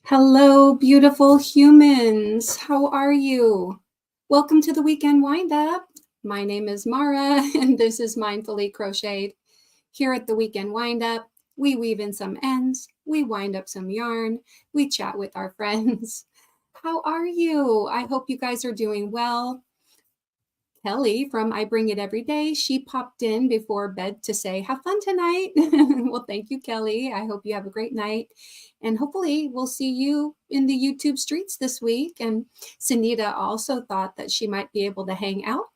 Hello, beautiful humans. How are you? Welcome to the Weekend Windup. My name is Mara, and this is Mindfully Crocheted. Here at the Weekend Windup, we weave in some ends, we wind up some yarn, we chat with our friends. How are you? I hope you guys are doing well. Kelly from I Bring It Every Day, she popped in before bed to say, have fun tonight. Well, thank you, Kelly. I hope you have a great night. And hopefully we'll see you in the YouTube streets this week. And Sunita also thought that she might be able to hang out.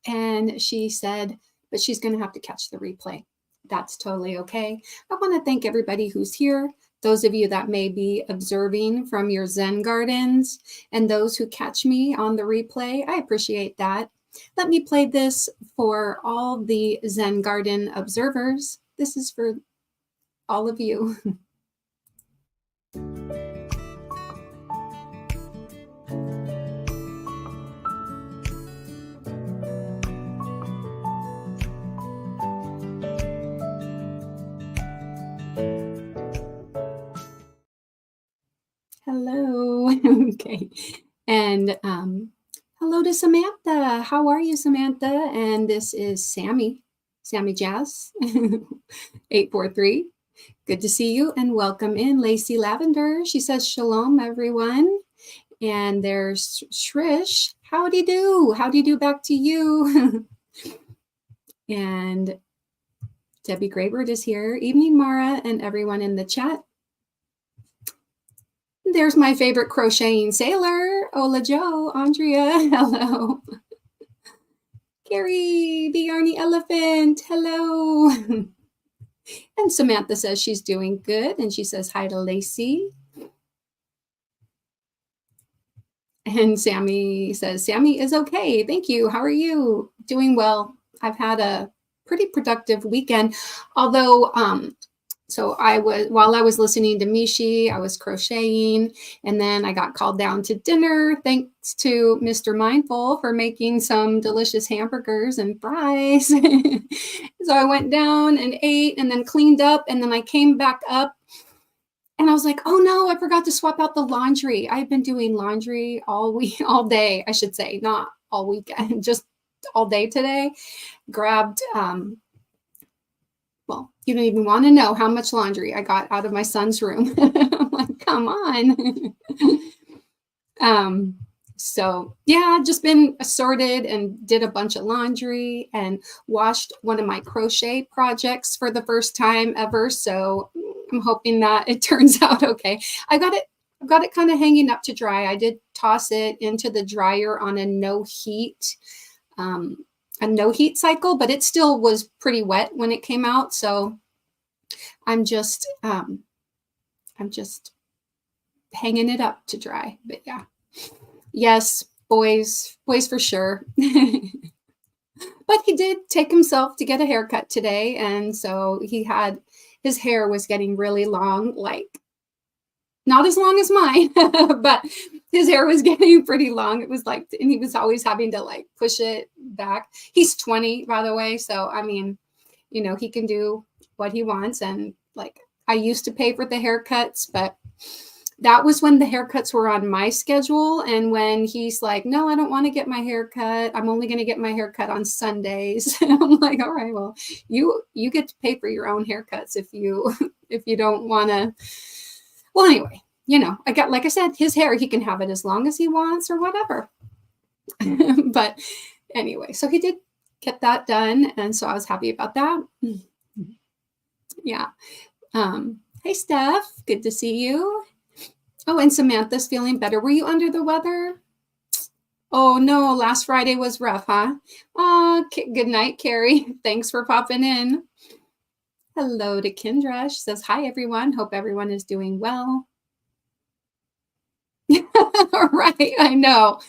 And she said, but she's going to have to catch the replay. That's totally okay. I want to thank everybody who's here, those of you that may be observing from your Zen gardens, and those who catch me on the replay. I appreciate that. Let me play this for all the Zen garden observers. This is for all of you. Hello. Okay. And hello to Samantha. How are you, Samantha? And this is Sammy Jazz, 843. Good to see you and welcome in Lacey Lavender. She says, shalom, everyone. And there's Shrish. Howdy do. Howdy do back to you. And Debbie Graybird is here. Evening, Mara, and everyone in the chat. There's my favorite crocheting sailor, Ola Joe, Andrea, hello. Carrie, the Yarny Elephant, hello. And Samantha says she's doing good, and she says hi to Lacey. And Sammy says, Sammy is okay, thank you. How are you? Doing well. I've had a pretty productive weekend, although so while I was listening to Mishi, I was crocheting, and then I got called down to dinner thanks to Mr. Mindful for making some delicious hamburgers and fries. So I went down and ate and then cleaned up, and then I came back up and I was like, oh no, I forgot to swap out the laundry. I've been doing laundry all day, I should say, not all weekend, just all day today. Grabbed well, you don't even want to know how much laundry I got out of my son's room. I'm like, come on. So yeah, just been assorted and did a bunch of laundry and washed one of my crochet projects for the first time ever. So I'm hoping that it turns out okay. I've got it kind of hanging up to dry. I did toss it into the dryer on a no heat cycle, but it still was pretty wet when it came out. So I'm just hanging it up to dry. But yeah, yes, boys for sure. But he did take himself to get a haircut today, and so his hair was getting really long, like not as long as mine, but his hair was getting pretty long. It was like, and he was always having to like push it back. He's 20, by the way. So, I mean, he can do what he wants. And like, I used to pay for the haircuts, but that was when the haircuts were on my schedule. And when he's like, no, I don't want to get my haircut. I'm only going to get my haircut on Sundays. I'm like, all right, well, you get to pay for your own haircuts if you don't want to. Well, anyway, like I said, his hair, he can have it as long as he wants or whatever. But anyway, so he did get that done. And so I was happy about that. Yeah. Hey, Steph, good to see you. Oh, and Samantha's feeling better. Were you under the weather? Oh, no, last Friday was rough, huh? Oh, good night, Carrie. Thanks for popping in. Hello to Kendra. She says, hi, everyone. Hope everyone is doing well. Right, I know.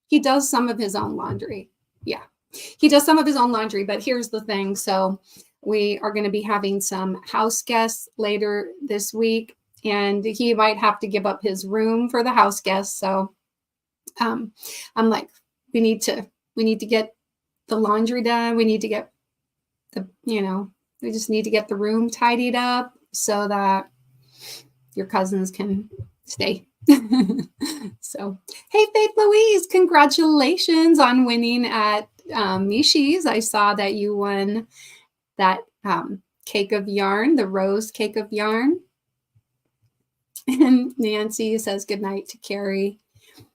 He does some of his own laundry. Yeah, he does some of his own laundry, but here's the thing. So we are going to be having some house guests later this week, and he might have to give up his room for the house guests. So I'm like, we need to get the laundry done. We need to get we just need to get the room tidied up so that your cousins can stay. So, hey, Faith Louise, congratulations on winning at Mishi's. I saw that you won that cake of yarn, the rose cake of yarn. And Nancy says good night to Carrie.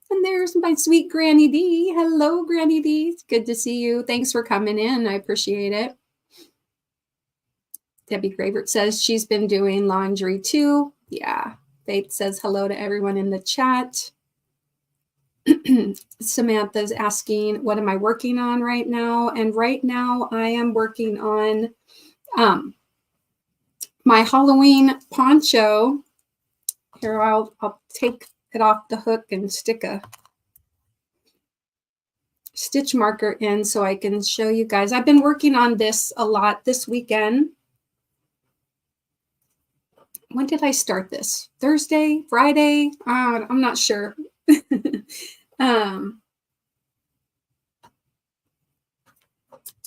And there's my sweet Granny D. Hello, Granny D. It's good to see you. Thanks for coming in. I appreciate it. Debbie Gravert says she's been doing laundry too. Yeah. Faith says hello to everyone in the chat. Samantha's asking, what am I working on right now? And right now I am working on my Halloween poncho. Here, I'll take it off the hook and stick a stitch marker in so I can show you guys. I've been working on this a lot this weekend. When did I start this? Thursday, Friday? I'm not sure. All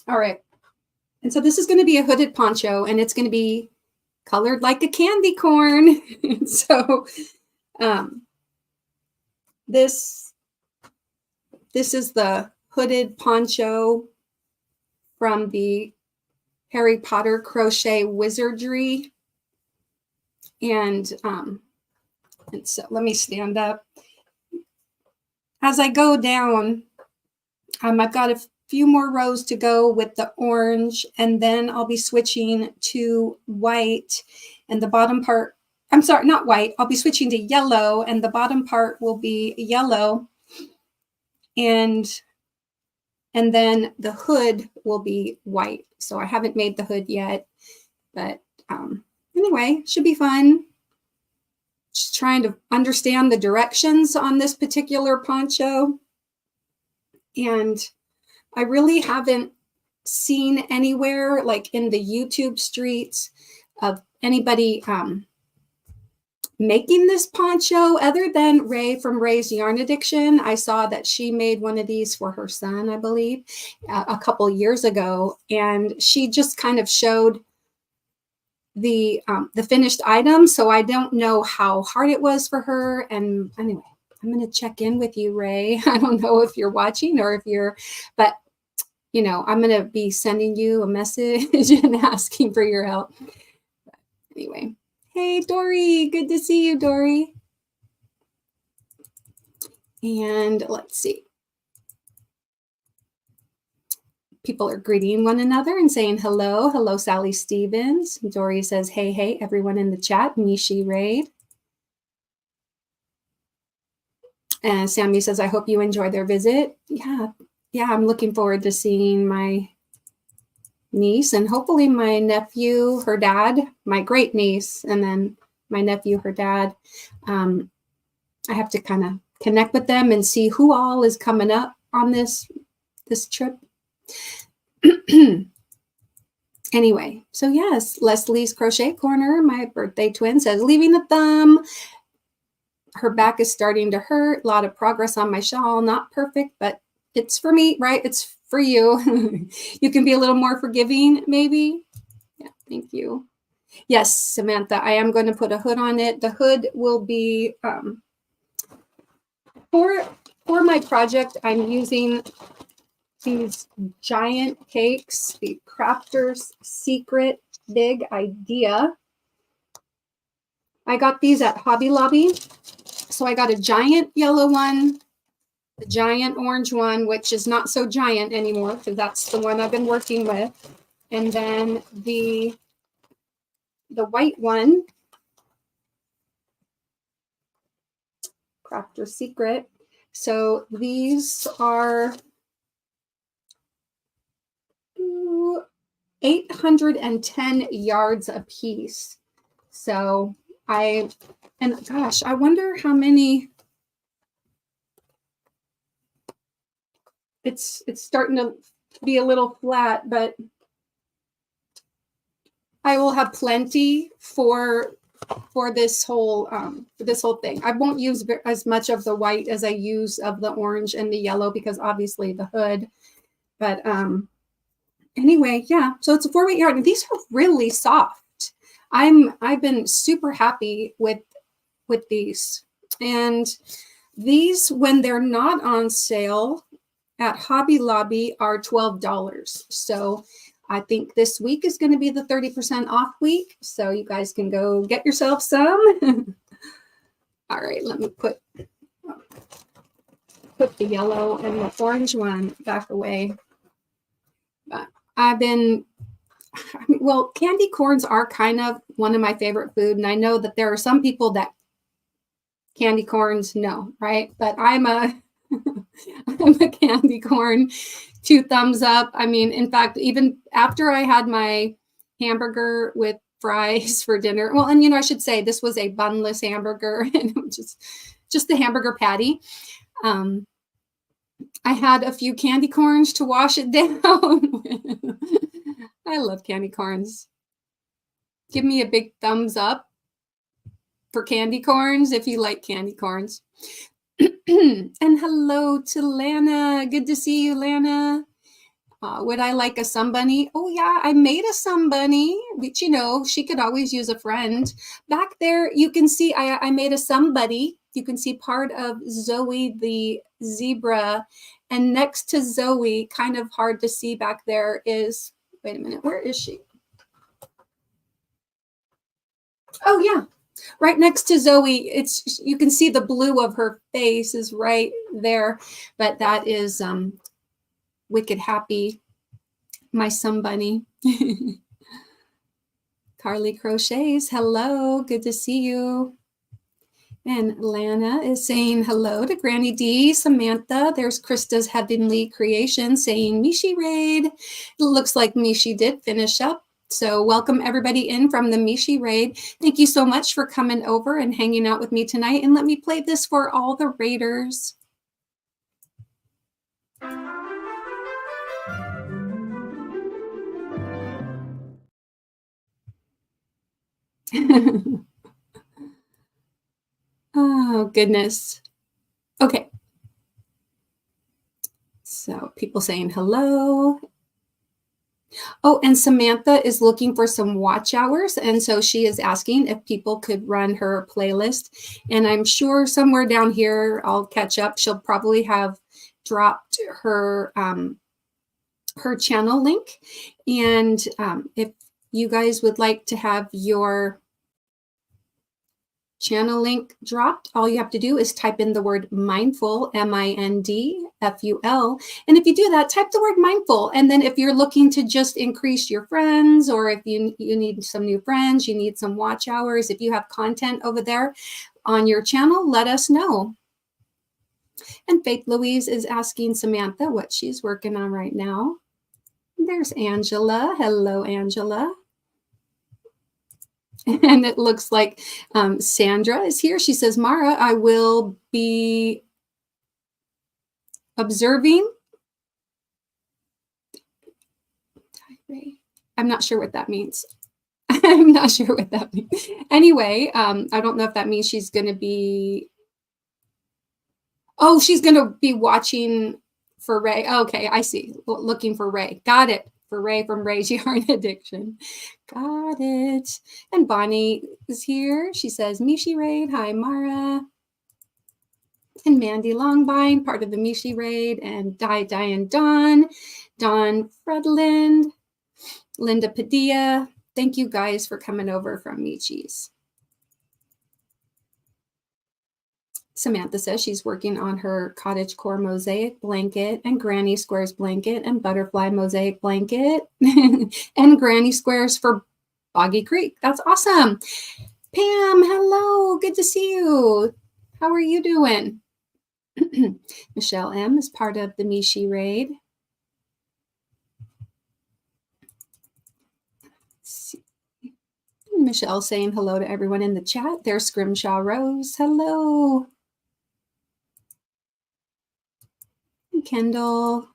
right. And so this is going to be a hooded poncho, and it's going to be colored like a candy corn. So this is the hooded poncho from the Harry Potter crochet wizardry. And so let me stand up. As I go down, I've got a few more rows to go with the orange, and then I'll be switching to white, and the bottom part, I'm sorry, not white, I'll be switching to yellow, and the bottom part will be yellow, and then the hood will be white. So I haven't made the hood yet, but anyway, should be fun. Just trying to understand the directions on this particular poncho. And I really haven't seen anywhere, like in the YouTube streets, of anybody making this poncho other than Ray from Ray's Yarn Addiction. I saw that she made one of these for her son, I believe, a couple years ago. And she just kind of showed the finished item. So I don't know how hard it was for her. And anyway, I'm going to check in with you, Ray. I don't know if you're watching or if you're, but you know, I'm going to be sending you a message and asking for your help. But anyway, hey, Dory, good to see you, Dory. And let's see. People are greeting one another and saying hello. Hello, Sally Stevens. Dory says, hey, hey, everyone in the chat. Mishi Raid. And Sammy says, I hope you enjoy their visit. Yeah, I'm looking forward to seeing my niece and hopefully my nephew, her dad, my great niece, and then my nephew, her dad. I have to kind of connect with them and see who all is coming up on this trip. Anyway, so yes, Leslie's Crochet Corner, my birthday twin, says, leaving a thumb. Her back is starting to hurt. A lot of progress on my shawl. Not perfect, but it's for me, right? It's for you. You can be a little more forgiving, maybe. Yeah, thank you. Yes, Samantha, I am going to put a hood on it. The hood will be for my project. I'm using these giant cakes, the Crafter's Secret Big Idea. I got these at Hobby Lobby. So I got a giant yellow one, the giant orange one, which is not so giant anymore because that's the one I've been working with. And then the white one, Crafter's Secret. So these are 810 yards a piece. So gosh, I wonder how many. It's starting to be a little flat, but I will have plenty for this whole thing. I won't use as much of the white as I use of the orange and the yellow because obviously the hood. But anyway, yeah. So it's a 4-weight yarn, and these are really soft. I've been super happy with with these. And these, when they're not on sale at Hobby Lobby, are $12. So I think this week is going to be the 30% off week. So you guys can go get yourself some. All right, let me put the yellow and the orange one back away. But well, candy corns are kind of one of my favorite food. And I know that there are some people that candy corns, no, right? But I'm a candy corn, 2 thumbs up. I mean, in fact, even after I had my hamburger with fries for dinner, well, and I should say this was a bunless hamburger, and it was just the hamburger patty. I had a few candy corns to wash it down. I love candy corns. Give me a big thumbs up for candy corns if you like candy corns. And hello to Lana. Good to see you, Lana. Would I like a sunbunny? Oh, yeah, I made a sunbunny, which, she could always use a friend. Back there, you can see I made a somebody. You can see part of Zoe the zebra. And next to Zoe, kind of hard to see back there is, wait a minute, where is she? Oh, yeah. Right next to Zoe, you can see the blue of her face is right there, but that is Wicked Happy, my sunbunny. Carly Crochets, hello, good to see you. And Lana is saying hello to Granny D. Samantha, there's Krista's Heavenly Creation saying Mishi Raid. It looks like Mishi did finish up. So welcome everybody in from the Mishi Raid. Thank you so much for coming over and hanging out with me tonight. And let me play this for all the Raiders. Oh, goodness. Okay. So people saying hello. Oh, and Samantha is looking for some watch hours. And so she is asking if people could run her playlist. And I'm sure somewhere down here, I'll catch up. She'll probably have dropped her channel link. And if you guys would like to have your channel link dropped, all you have to do is type in the word mindful, MINDFUL. And if you do that, type the word mindful. And then if you're looking to just increase your friends, or if you need some new friends, you need some watch hours, if you have content over there on your channel, let us know. And Faith Louise is asking Samantha what she's working on right now. There's Angela. Hello, Angela. And it looks like Sandra is here. She says, Mara, I will be observing. I'm not sure what that means. I'm not sure what that means. Anyway, I don't know if that means she's going to be. Oh, she's going to be watching for Ray. Okay, I see. Looking for Ray. Got it. For Ray from Ray's Yarn Addiction. Got it. And Bonnie is here. She says, Mishi Raid. Hi, Mara. And Mandy Longbine, part of the Mishi Raid. And Diane Dawn. Dawn Fredland. Linda Padilla. Thank you guys for coming over from Michi's. Samantha says she's working on her cottage core mosaic blanket and granny squares blanket and butterfly mosaic blanket and granny squares for Boggy Creek. That's awesome. Pam, hello. Good to see you. How are you doing? Michelle M is part of the Mishi Raid. Michelle saying hello to everyone in the chat. There's Scrimshaw Rose. Hello. Kendall.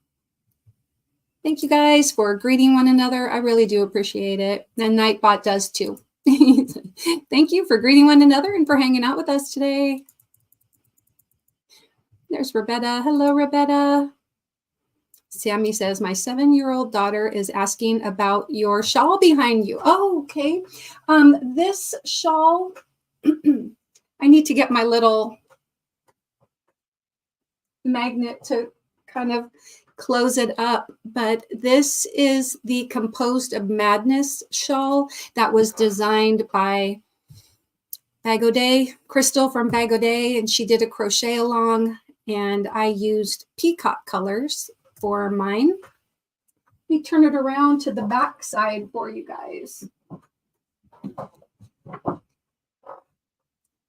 Thank you guys for greeting one another. I really do appreciate it. And Nightbot does too. Thank you for greeting one another and for hanging out with us today. There's Rebecca. Hello, Rebecca. Sammy says, my 7-year-old daughter is asking about your shawl behind you. Oh, okay. This shawl, I need to get my little magnet to kind of close it up. But this is the Composed of Madness shawl that was designed by Bagaudet, Crystal from Bagaudet, and she did a crochet along, and I used peacock colors for mine. Let me turn it around to the back side for you guys.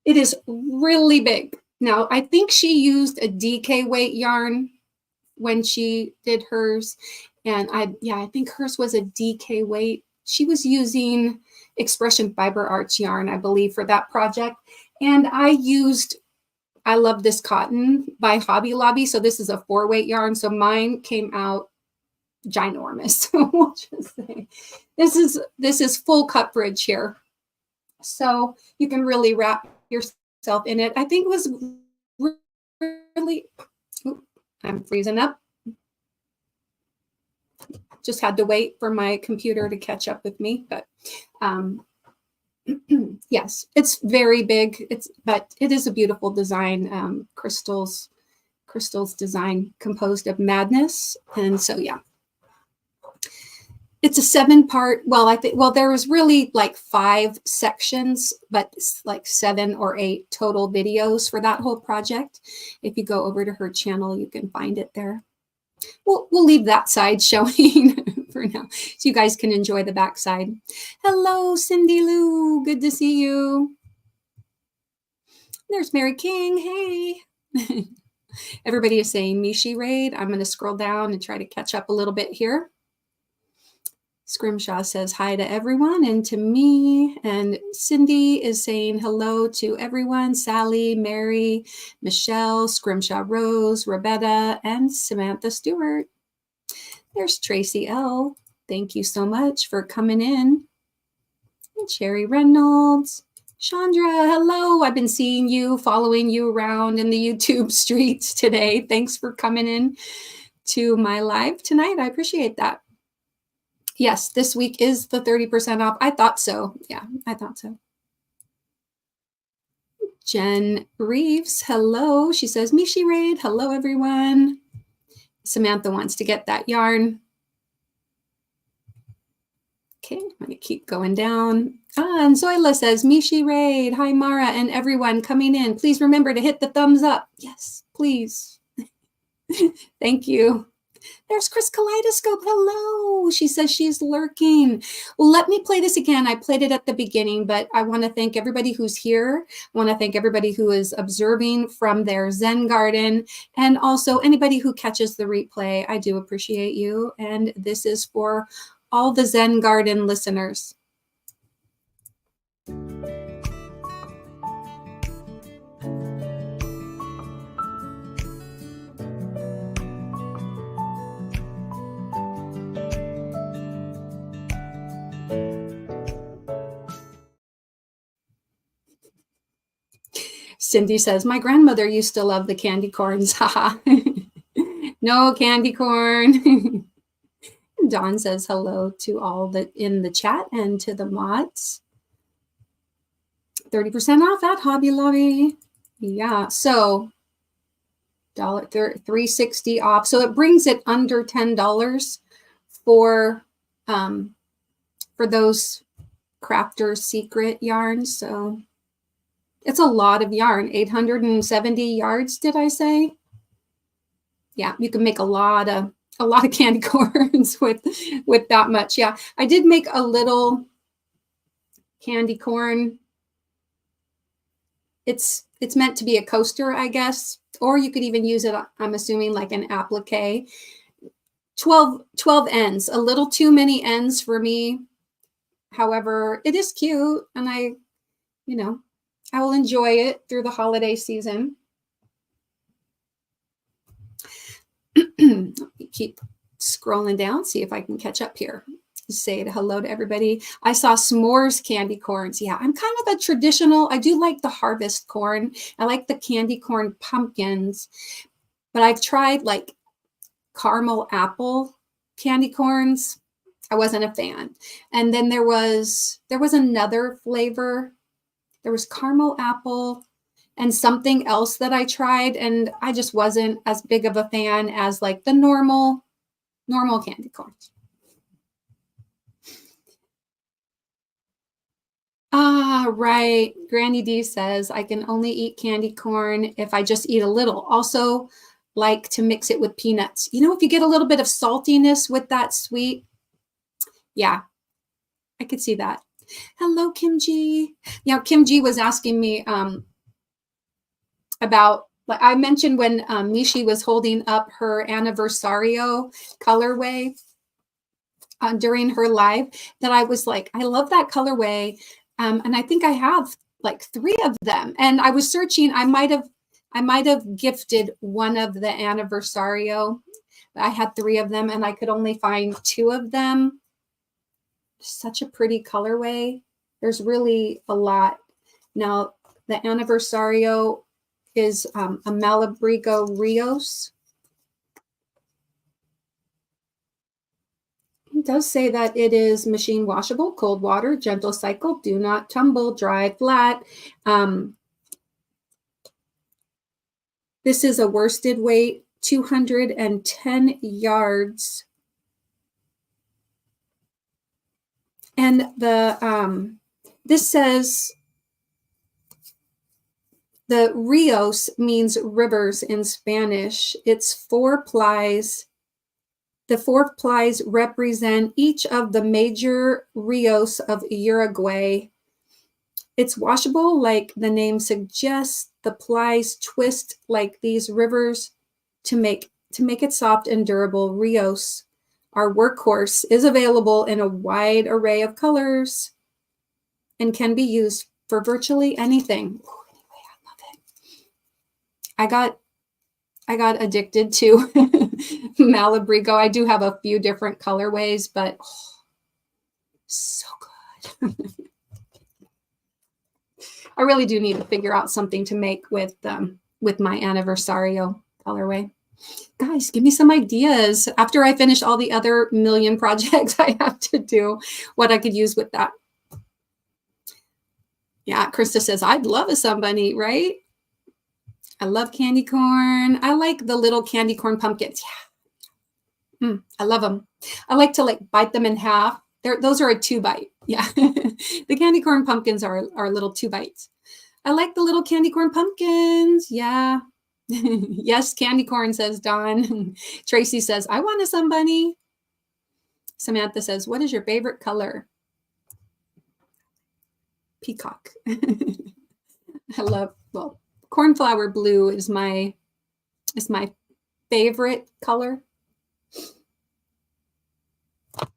It is really big. Now, I think she used a DK weight yarn when she did hers, and I think hers was a DK weight. She was using Expression Fiber Arts yarn, I believe, for that project. And I love this cotton by Hobby Lobby. So this is a 4-weight yarn. So mine came out ginormous. We'll just say this is full coverage here. So you can really wrap yourself in it. I think it was really, I'm freezing up. Just had to wait for my computer to catch up with me, but yes, it's very big. But it is a beautiful design. Crystal's design, Composed of Madness, and so yeah, it's a 7-part. Well, there was really like 5 sections, but it's like 7 or 8 total videos for that whole project. If you go over to her channel, you can find it there. We'll leave that side showing for now, so you guys can enjoy the back side. Hello, Cindy Lou. Good to see you. There's Mary King. Hey. Everybody is saying Mishi Raid. I'm going to scroll down and try to catch up a little bit here. Scrimshaw says hi to everyone and to me. And Cindy is saying hello to everyone. Sally, Mary, Michelle, Scrimshaw Rose, Rebecca, and Samantha Stewart. There's Tracy L. Thank you so much for coming in. And Sherry Reynolds. Chandra, hello. I've been seeing you, following you around in the YouTube streets today. Thanks for coming in to my live tonight. I appreciate that. Yes, this week is the 30% off. I thought so. Yeah, I thought so. Jen Reeves, hello. She says, Mishi Raid, hello, everyone. Samantha wants to get that yarn. Okay, I'm going to keep going down. And Zoila says, Mishi Raid, hi, Mara, and everyone coming in. Please remember to hit the thumbs up. Yes, please. Thank you. There's Chris Kaleidoscope. Hello. She says she's lurking. Well, let me play this again. I played it at the beginning, but I want to thank everybody who's here. I want to thank everybody who is observing from their Zen garden, and also anybody who catches the replay. I do appreciate you. And this is for all the Zen garden listeners. Cindy says, my grandmother used to love the candy corns. Haha. No candy corn. Dawn says hello to all that in the chat and to the mods. 30% off at Hobby Lobby. Yeah, so $360 off. So it brings it under $10 for those Crafter's Secret yarns. So it's a lot of yarn. 870 yards, did I say? Yeah, you can make a lot of candy corns with that much. Yeah, I did make a little candy corn. It's meant to be a coaster, I guess, or you could even use it, I'm assuming, like an applique. 12 ends, a little too many ends for me. However, it is cute, and I will enjoy it through the holiday season. Let me keep scrolling down, see if I can catch up here. Say hello to everybody. I saw s'mores candy corns. Yeah, I'm kind of a traditional. I do like the harvest corn. I like the candy corn pumpkins, but I've tried like caramel apple candy corns. I wasn't a fan. And then there was another flavor. There was caramel apple. and something else that I tried, and I just wasn't as big of a fan as like the normal candy corns. Ah, right. Granny D says, I can only eat candy corn if I just eat a little. Also, like to mix it with peanuts. You know, if you get a little bit of saltiness with that sweet, yeah, I could see that. Hello, Kim G. Yeah, Kim G was asking me about, like I mentioned when Mishi was holding up her anniversario colorway during her live, that I was like, I love that colorway. And I think I have like 3 of them. And I was searching, I might have gifted one of the anniversario. I had 3 of them and I could only find 2 of them. Such a pretty colorway. There's really a lot. Now, the anniversario is a Malabrigo Rios. It does say that it is machine washable, cold water, gentle cycle, do not tumble, dry, flat. This is a worsted weight, 210 yards. And this says the Rios means rivers in Spanish. It's 4 plies. The 4 plies represent each of the major rios of Uruguay. It's washable, like the name suggests. The plies twist like these rivers to make it soft and durable. Rios, our workhorse, is available in a wide array of colors and can be used for virtually anything. Anyway, I love it. I got addicted to Malabrigo. I do have a few different colorways, but so good. I really do need to figure out something to make with my anniversario colorway. Guys, give me some ideas after I finish all the other million projects I have to do, what I could use with that. Yeah, Krista says, I'd love a sunbunny, right? I love candy corn. I like the little candy corn pumpkins. Yeah. I love them. I like to like bite them in half. Those are a 2 bite. Yeah. The candy corn pumpkins are little 2 bites. I like the little candy corn pumpkins. Yeah. Yes, candy corn, says Dawn. Tracy says, I want a sunbunny. Samantha says, what is your favorite color? Peacock. I love, well, cornflower blue is my favorite color. Let's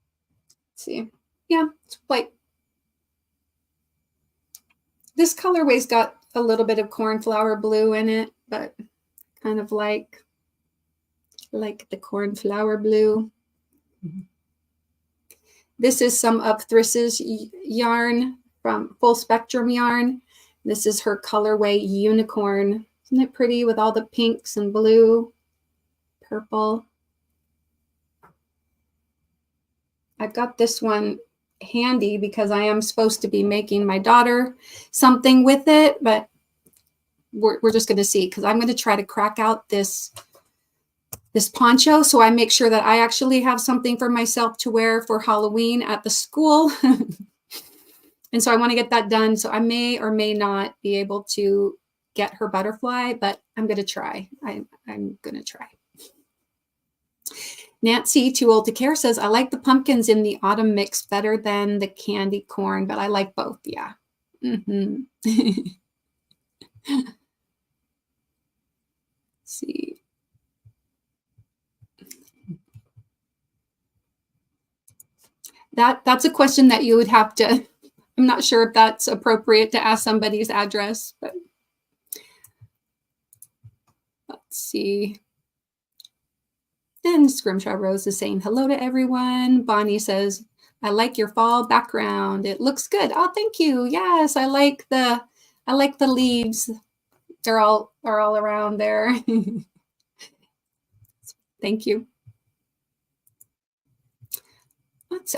see. Yeah, it's like this colorway's got a little bit of cornflower blue in it, but kind of like the cornflower blue. This is some of Thriss's yarn from Full Spectrum Yarn. This is her colorway Unicorn. Isn't it pretty with all the pinks and blue, purple? I've got this one handy because I am supposed to be making my daughter something with it, but we're just going to see, because I'm going to try to crack out this poncho so I make sure that I actually have something for myself to wear for Halloween at the school. And so I want to get that done. So I may or may not be able to get her butterfly, but I'm going to try. I'm going to try. Nancy, Too Old to Care, says, I like the pumpkins in the autumn mix better than the candy corn, but I like both. Yeah. Mm-hmm. Let's see. That's a question that you would have to, I'm not sure if that's appropriate to ask somebody's address, but let's see. And Scrimshaw Rose is saying hello to everyone. Bonnie says, I like your fall background. It looks good. Oh, thank you. Yes, I like the leaves. They're all around there. Thank you.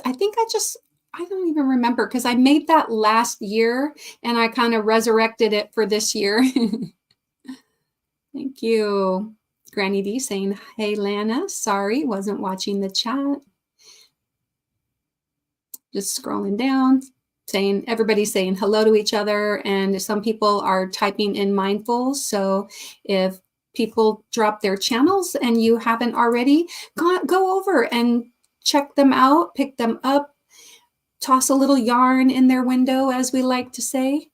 I think I I don't even remember because I made that last year and I kind of resurrected it for this year. Thank you. Granny D saying, hey, Lana, sorry, wasn't watching the chat. Just scrolling down, saying everybody's saying hello to each other, and some people are typing in mindful. So if people drop their channels and you haven't already, go over and check them out, pick them up, toss a little yarn in their window, as we like to say.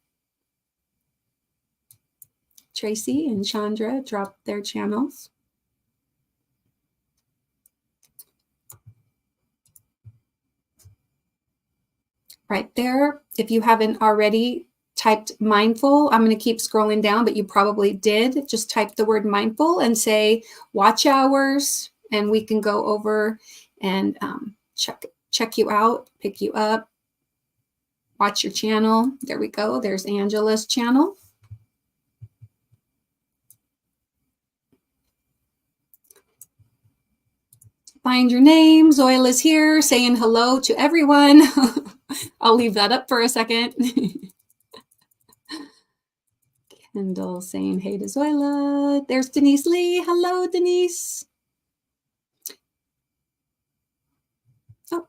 Tracy and Chandra dropped their channels. Right there. If you haven't already typed mindful, I'm going to keep scrolling down, but you probably did. Just type the word mindful and say watch hours, and we can go over and check you out, pick you up, watch your channel. There we go. There's Angela's channel. Find your name. Zoila's here saying hello to everyone. I'll leave that up for a second. Kendall saying hey to Zoila. There's Denise Lee. Hello, Denise. Oh,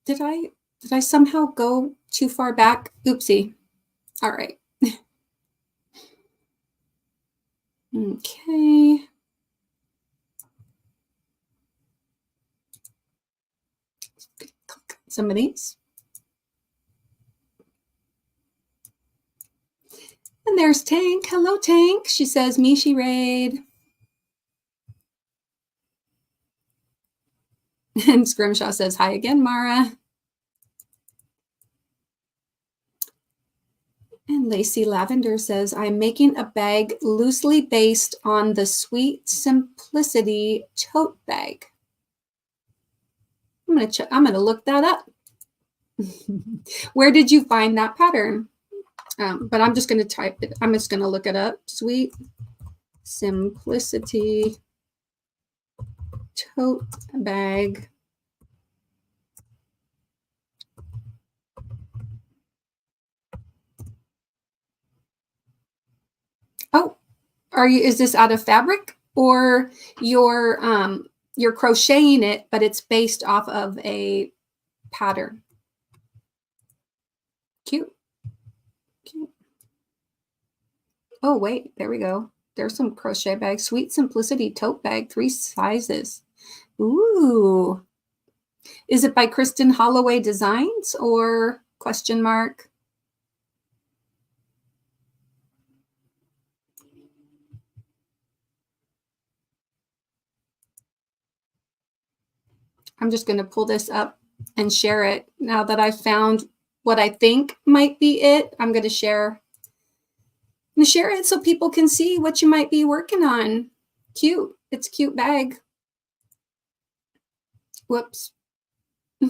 did I somehow go too far back? Oopsie. All right. Okay. Click some of these. And there's Tank. Hello, Tank. She says, Mishi Raid. And Scrimshaw says, hi again, Mara. And Lacey Lavender says, I'm making a bag loosely based on the Sweet Simplicity tote bag. I'm gonna look that up. Where did you find that pattern? But I'm just going to type it. I'm just going to look it up. Sweet Simplicity tote bag. Oh, is this out of fabric, or you're crocheting it, but it's based off of a pattern? Cute. Cute. Oh, wait, there we go. There's some crochet bag. Sweet Simplicity tote bag, 3 sizes. Ooh. Is it by Kristen Holloway Designs or question mark? I'm just going to pull this up and share it. Now that I've found what I think might be it, I'm going to share it so people can see what you might be working on. Cute. It's a cute bag. Whoops. All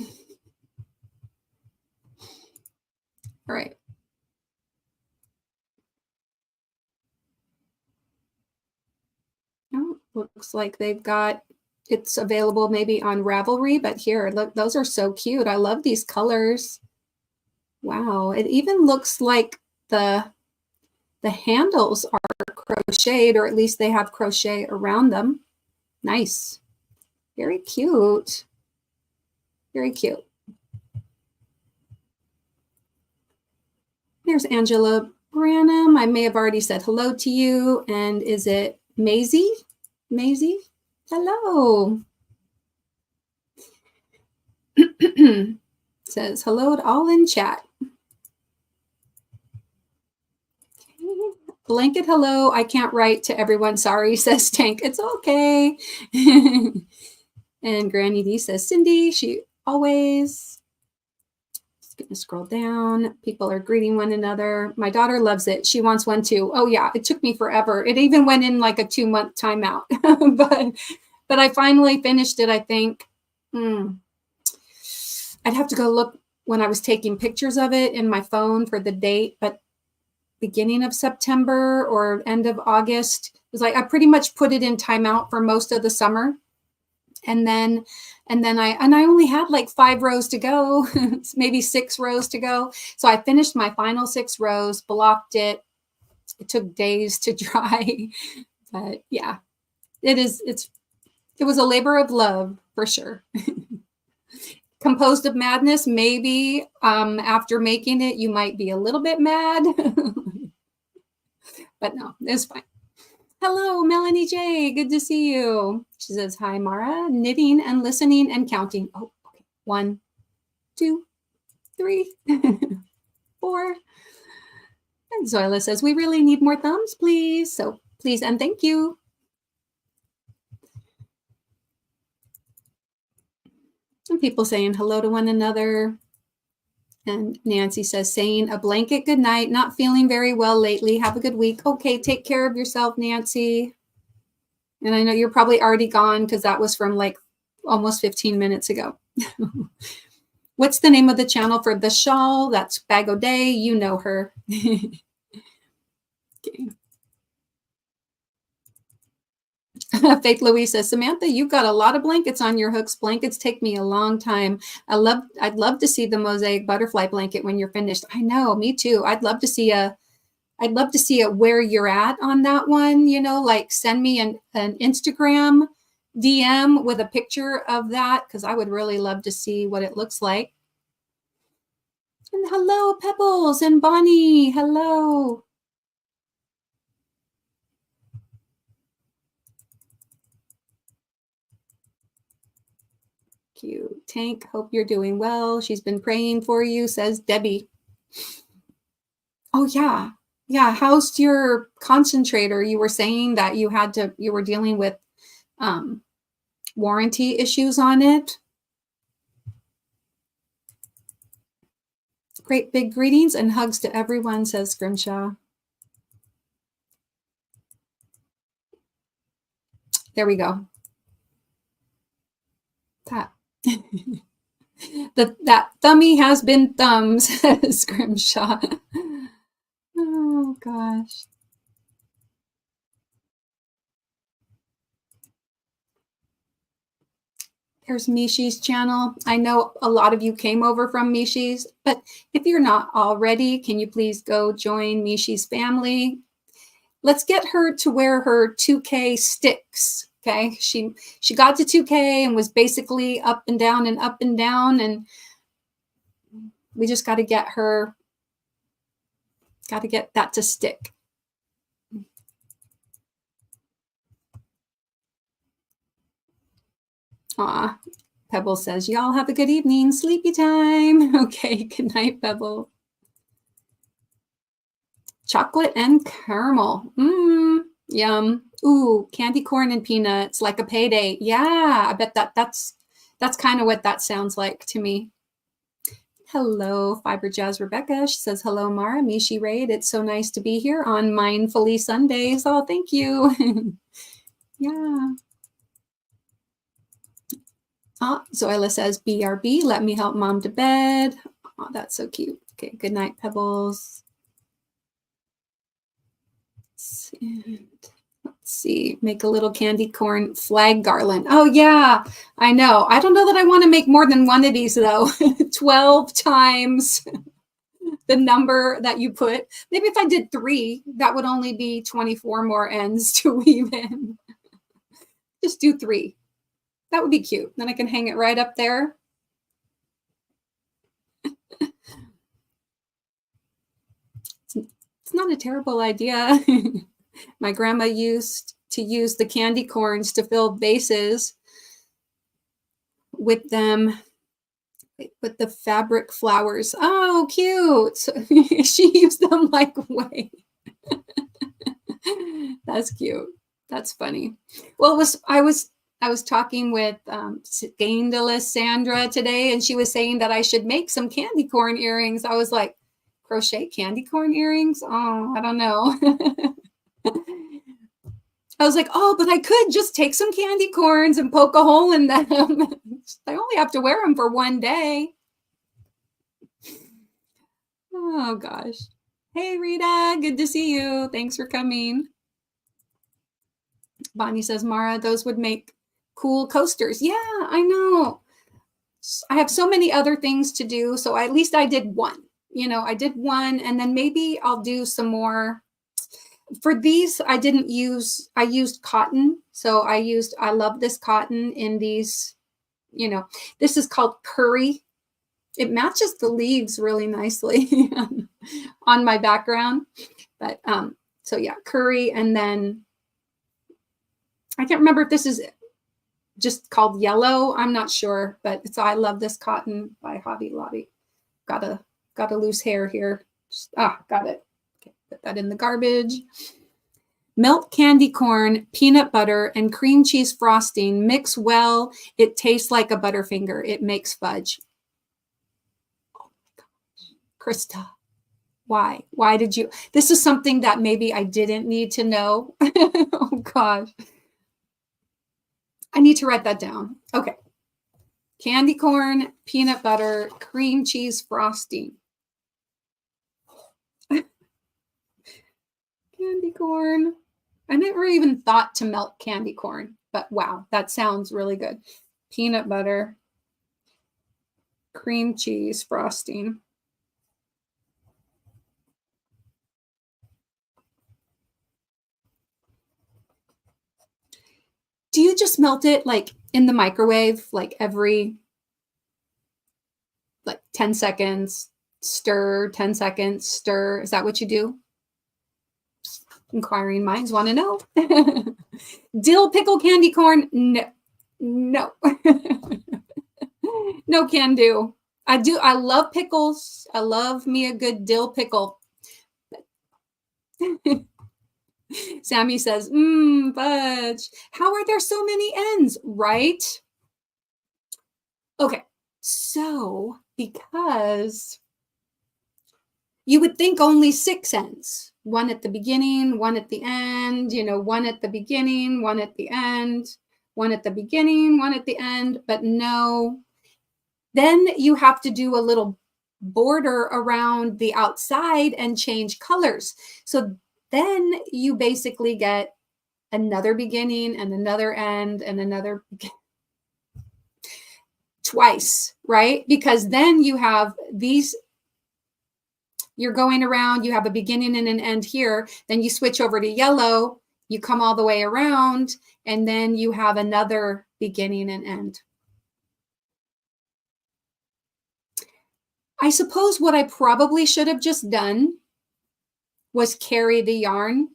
right. Oh, looks like they've got, it's available maybe on Ravelry, but here, look, those are so cute. I love these colors. Wow. It even looks like the handles are crocheted, or at least they have crochet around them. Nice. Very cute. Very cute. There's Angela Branham. I may have already said hello to you. And is it Maisie? Maisie? Hello. Says hello to all in chat. Blanket hello. I can't write to everyone. Sorry, says Tank. It's okay. And Granny D says Cindy. She always. Just gonna scroll down. People are greeting one another. My daughter loves it. She wants one too. Oh yeah, it took me forever. It even went in like a 2-month timeout, but I finally finished it. I think I'd have to go look when I was taking pictures of it in my phone for the date, but beginning of September or end of August. It was like I pretty much put it in timeout for most of the summer. And then I only had like 5 rows to go, maybe 6 rows to go. So I finished my final 6 rows, blocked it. It took days to dry, but yeah, it was a labor of love for sure. Composed of madness, maybe after making it, you might be a little bit mad, but no, it's fine. Hello, Melanie J. Good to see you. She says, hi, Mara. Knitting and listening and counting. Oh, okay. 1, 2, 3, 4. And Zoila says, we really need more thumbs, please. So please and thank you. And people saying hello to one another. And Nancy says, saying a blanket good night, not feeling very well lately. Have a good week. Okay, take care of yourself, Nancy. And I know you're probably already gone because that was from like almost 15 minutes ago. What's the name of the channel for the shawl? That's Bag O'Day. You know her. Okay. Faith Louise says, Samantha, you've got a lot of blankets on your hooks. Blankets take me a long time. I'd love to see the mosaic butterfly blanket when you're finished. I know, me too. I'd love to see it where you're at on that one, like send me an Instagram DM with a picture of that, because I would really love to see what it looks like. And hello, Pebbles and Bonnie. Hello. Cute. Tank, hope you're doing well. She's been praying for you, says Debbie. Oh, yeah. Yeah. How's your concentrator? You were saying that you were dealing with warranty issues on it. Great big greetings and hugs to everyone, says Grimshaw. There we go. That thummy has been thumbs, says Grimshaw. Oh, gosh. There's Mishi's channel. I know a lot of you came over from Mishi's, but if you're not already, can you please go join Mishi's family? Let's get her to wear her 2K sticks, okay? She got to 2K and was basically up and down, and we just got to get that to stick. Aw, Pebble says, y'all have a good evening. Sleepy time. Okay, good night, Pebble. Chocolate and caramel. Yum. Ooh, candy corn and peanuts, like a payday. Yeah, I bet that's kind of what that sounds like to me. Hello, Fiber Jazz Rebecca. She says, hello, Mara, Mishi Raid. It's so nice to be here on Mindfully Sundays. Oh, thank you. Yeah. Zoila says, BRB, let me help mom to bed. Oh, that's so cute. Okay, good night, Pebbles. Let's see, make a little candy corn flag garland. Oh, yeah, I know. I don't know that I want to make more than one of these, though. 12 times the number that you put. Maybe if I did 3, that would only be 24 more ends to weave in. Just do 3. That would be cute. Then I can hang it right up there. It's not a terrible idea. My grandma used to use the candy corns to fill vases with them, with the fabric flowers. Oh, cute. So she used them like way. That's cute. That's funny. Well, I was talking with Scandalous Sandra today, and she was saying that I should make some candy corn earrings. I was like, crochet candy corn earrings? Oh, I don't know. I was like, oh, but I could just take some candy corns and poke a hole in them. I only have to wear them for one day. Oh, gosh. Hey, Rita, good to see you. Thanks for coming. Bonnie says, Mara, those would make cool coasters. Yeah, I know. I have so many other things to do. So at least I did one. I did one, and then maybe I'll do some more. For these, I used cotton. So I love this cotton in these, this is called curry. It matches the leaves really nicely on my background. But so yeah, curry. And then I can't remember if this is just called yellow. I'm not sure, but I love this cotton by Hobby Lobby. Got a loose hair here. Got it. Okay, put that in the garbage. Melt candy corn, peanut butter, and cream cheese frosting. Mix well. It tastes like a Butterfinger. It makes fudge. Oh my gosh. Krista, why? Why did you? This is something that maybe I didn't need to know. Oh gosh. I need to write that down. Okay. Candy corn, peanut butter, cream cheese frosting. Candy corn. I never even thought to melt candy corn, but wow, that sounds really good. Peanut butter, cream cheese frosting. Do you just melt it like in the microwave, like every 10 seconds, stir, 10 seconds, stir? Is that what you do? Inquiring minds want to know. Dill pickle candy corn? No. No can do. I love pickles. I love me a good dill pickle. Sammy says, fudge. How are there so many ends, right? Okay, so because you would think only 6 ends. One at the beginning, one at the end, one at the beginning, one at the end, one at the beginning, one at the end, but no. Then you have to do a little border around the outside and change colors. So then you basically get another beginning and another end and another twice, right? Because then you have these, you're going around, you have a beginning and an end here, then you switch over to yellow, you come all the way around, and then you have another beginning and end. I suppose what I probably should have just done was carry the yarn,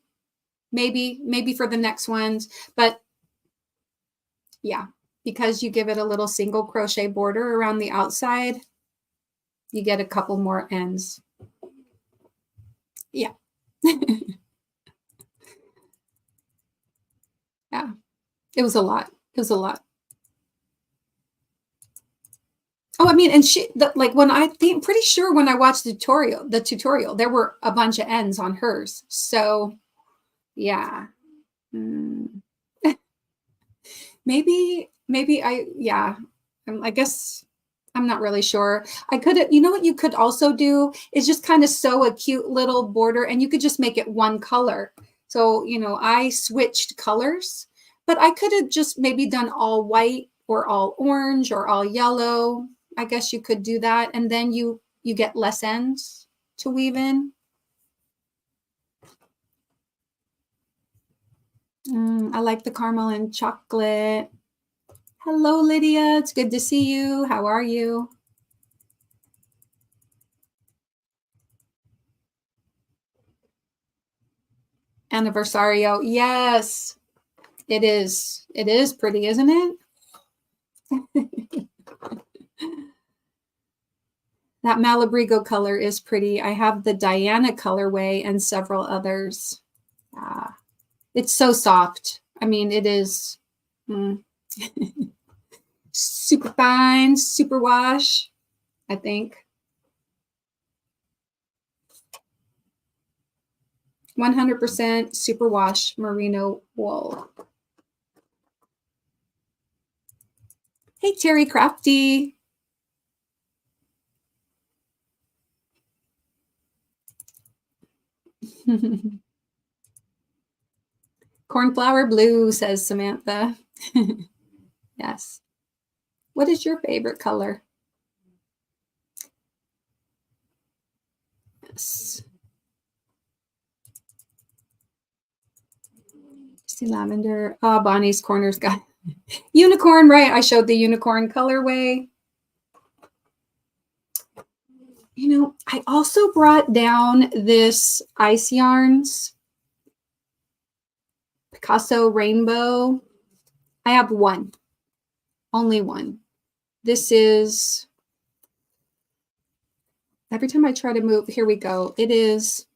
maybe for the next ones, but yeah, because you give it a little single crochet border around the outside, you get a couple more ends. Yeah. Yeah, it was a lot. It was a lot. Oh, I mean, and like when pretty sure when I watched the tutorial, there were a bunch of ends on hers. So yeah. Maybe I guess I'm not really sure. I could, what you could also do is just kind of sew a cute little border, and you could just make it one color. So, I switched colors, but I could have just maybe done all white or all orange or all yellow. I guess you could do that. And then you get less ends to weave in. I like the caramel and chocolate. Hello, Lydia. It's good to see you. How are you? Anniversario. Yes, it is. It is pretty, isn't it? That Malabrigo color is pretty. I have the Diana colorway and several others. It's so soft. I mean, it is super fine, super wash, I think. 100% superwash merino wool. Hey, Terry Crafty. Cornflower blue, says Samantha. Yes. What is your favorite color? Yes. See lavender. Oh, Bonnie's Corner's got unicorn, right? I showed the unicorn colorway. You know, I also brought down this Ice Yarns Picasso Rainbow. I have one, only one. This is, every time I try to move, here we go. It is,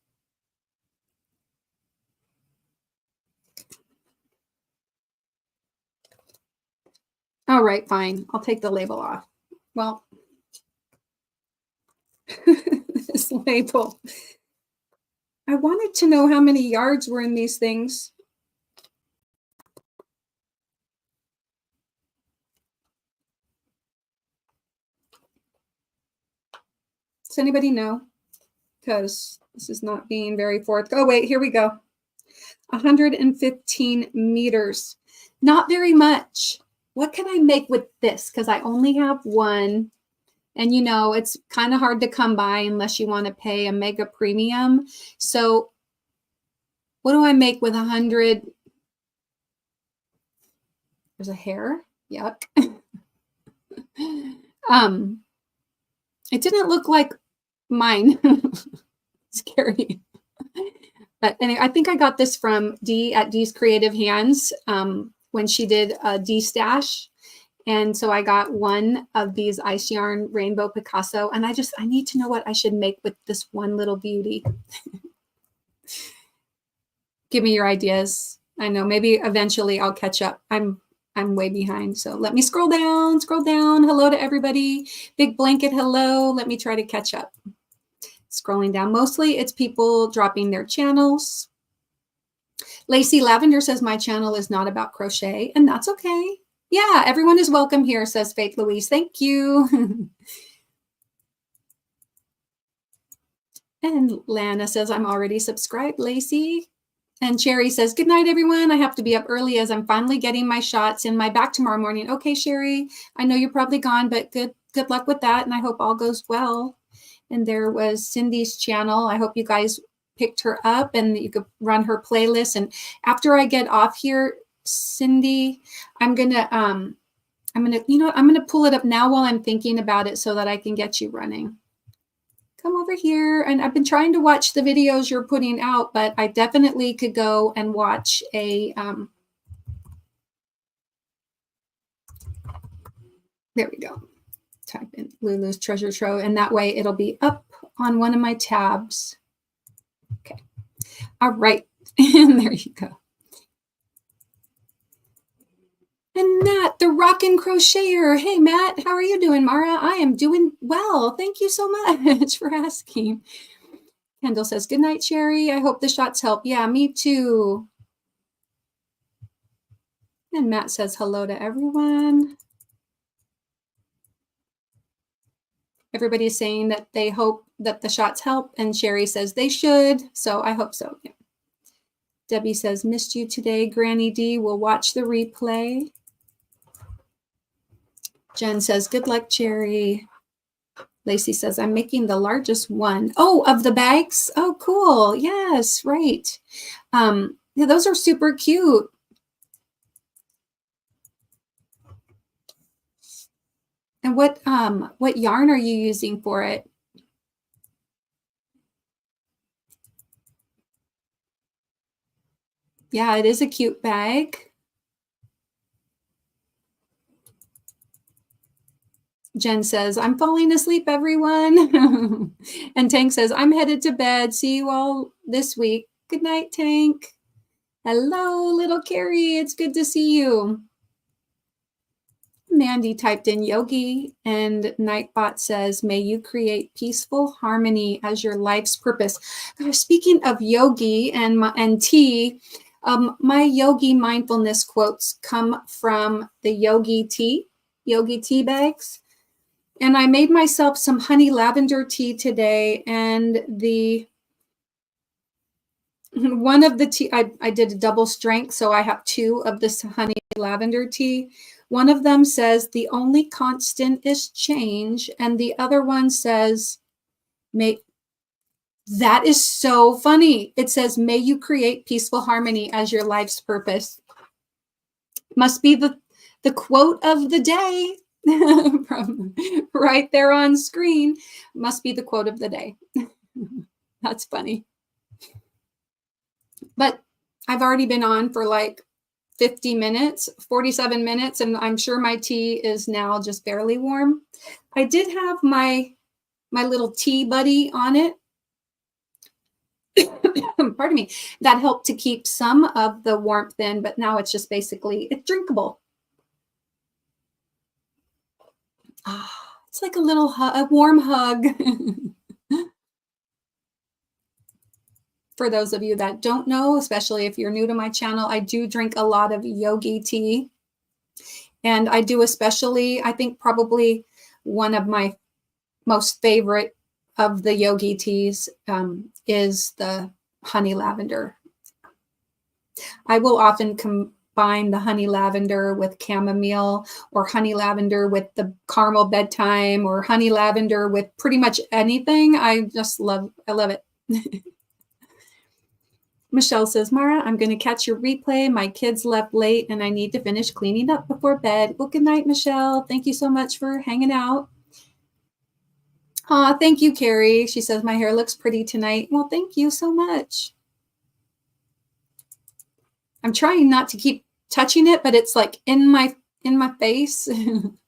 all right, fine. I'll take the label off. Well, this label. I wanted to know how many yards were in these things. Does anybody know? Because this is not being very forth. Oh, wait, here we go. 115 meters. Not very much. What can I make with this? Because I only have one. And you know, it's kind of hard to come by unless you want to pay a mega premium. So what do I make with 100? There's a hair. Yuck. It didn't look like mine. Scary. But anyway, I think I got this from Dee at Dee's Creative Hands when she did a Dee stash. And so I got one of these Ice Yarn Rainbow Picasso. And I need to know what I should make with this one little beauty. Give me your ideas. I know maybe eventually I'll catch up. I'm way behind. So let me scroll down. Hello to everybody. Big blanket, hello. Let me try to catch up. Scrolling down. Mostly it's people dropping their channels. Lacey Lavender says my channel is not about crochet, and that's okay. Yeah, everyone is welcome here, says Faith Louise. Thank you. And Lana says I'm already subscribed, Lacey. And Sherry says, good night, everyone. I have to be up early as I'm finally getting my shots in my back tomorrow morning. Okay, Sherry, I know you're probably gone, but good luck with that. And I hope all goes well. And there was Cindy's channel. I hope you guys picked her up and you could run her playlist. And after I get off here, Cindy, I'm gonna pull it up now while I'm thinking about it so that I can get you running. Come over here. And I've been trying to watch the videos you're putting out, but I definitely could go and watch a, there we go. Type in Lulu's Treasure Trove, and that way it'll be up on one of my tabs. Okay. All right. And there you go. And Matt, the Rockin' Crocheter. Hey, Matt, how are you doing, Mara? I am doing well. Thank you so much for asking. Kendall says, good night, Sherry. I hope the shots help. Yeah, me too. And Matt says hello to everyone. Everybody's saying that they hope that the shots help, and Sherry says they should. So I hope so. Yeah. Debbie says, missed you today, Granny D. We'll watch the replay. Jen says, good luck, Cherry. Lacey says, I'm making the largest one. Oh, of the bags? Oh, cool. Yes, right. Yeah, those are super cute. And what yarn are you using for it? Yeah, it is a cute bag. Jen says, I'm falling asleep, everyone. And Tank says, I'm headed to bed. See you all this week. Good night, Tank. Hello, little Carrie. It's good to see you. Mandy typed in yogi, and Nightbot says, may you create peaceful harmony as your life's purpose. Gosh, speaking of yogi and tea, my yogi mindfulness quotes come from the yogi tea bags. And I made myself some honey lavender tea today, and one of the tea, I did a double strength, so I have two of this honey lavender tea. One of them says the only constant is change, and the other one says, may that is so funny. It says, may you create peaceful harmony as your life's purpose. Must be the quote of the day from right there on screen. Must be the quote of the day. That's funny. But I've already been on for like 50 minutes, 47 minutes, and I'm sure my tea is now just barely warm. I did have my little tea buddy on it. Pardon me. That helped to keep some of the warmth in, but now it's just basically, it's drinkable. It's like a warm hug. For those of you that don't know, especially if you're new to my channel, I do drink a lot of yogi tea. And I do especially, I think probably one of my most favorite of the yogi teas is the honey lavender. I will often combine the honey lavender with chamomile, or honey lavender with the caramel bedtime, or honey lavender with pretty much anything. I love it. Michelle says, Mara, I'm going to catch your replay. My kids left late and I need to finish cleaning up before bed. Well, good night, Michelle. Thank you so much for hanging out. Thank you, Carrie. She says, my hair looks pretty tonight. Well, thank you so much. I'm trying not to keep touching it, but it's like in my face. It's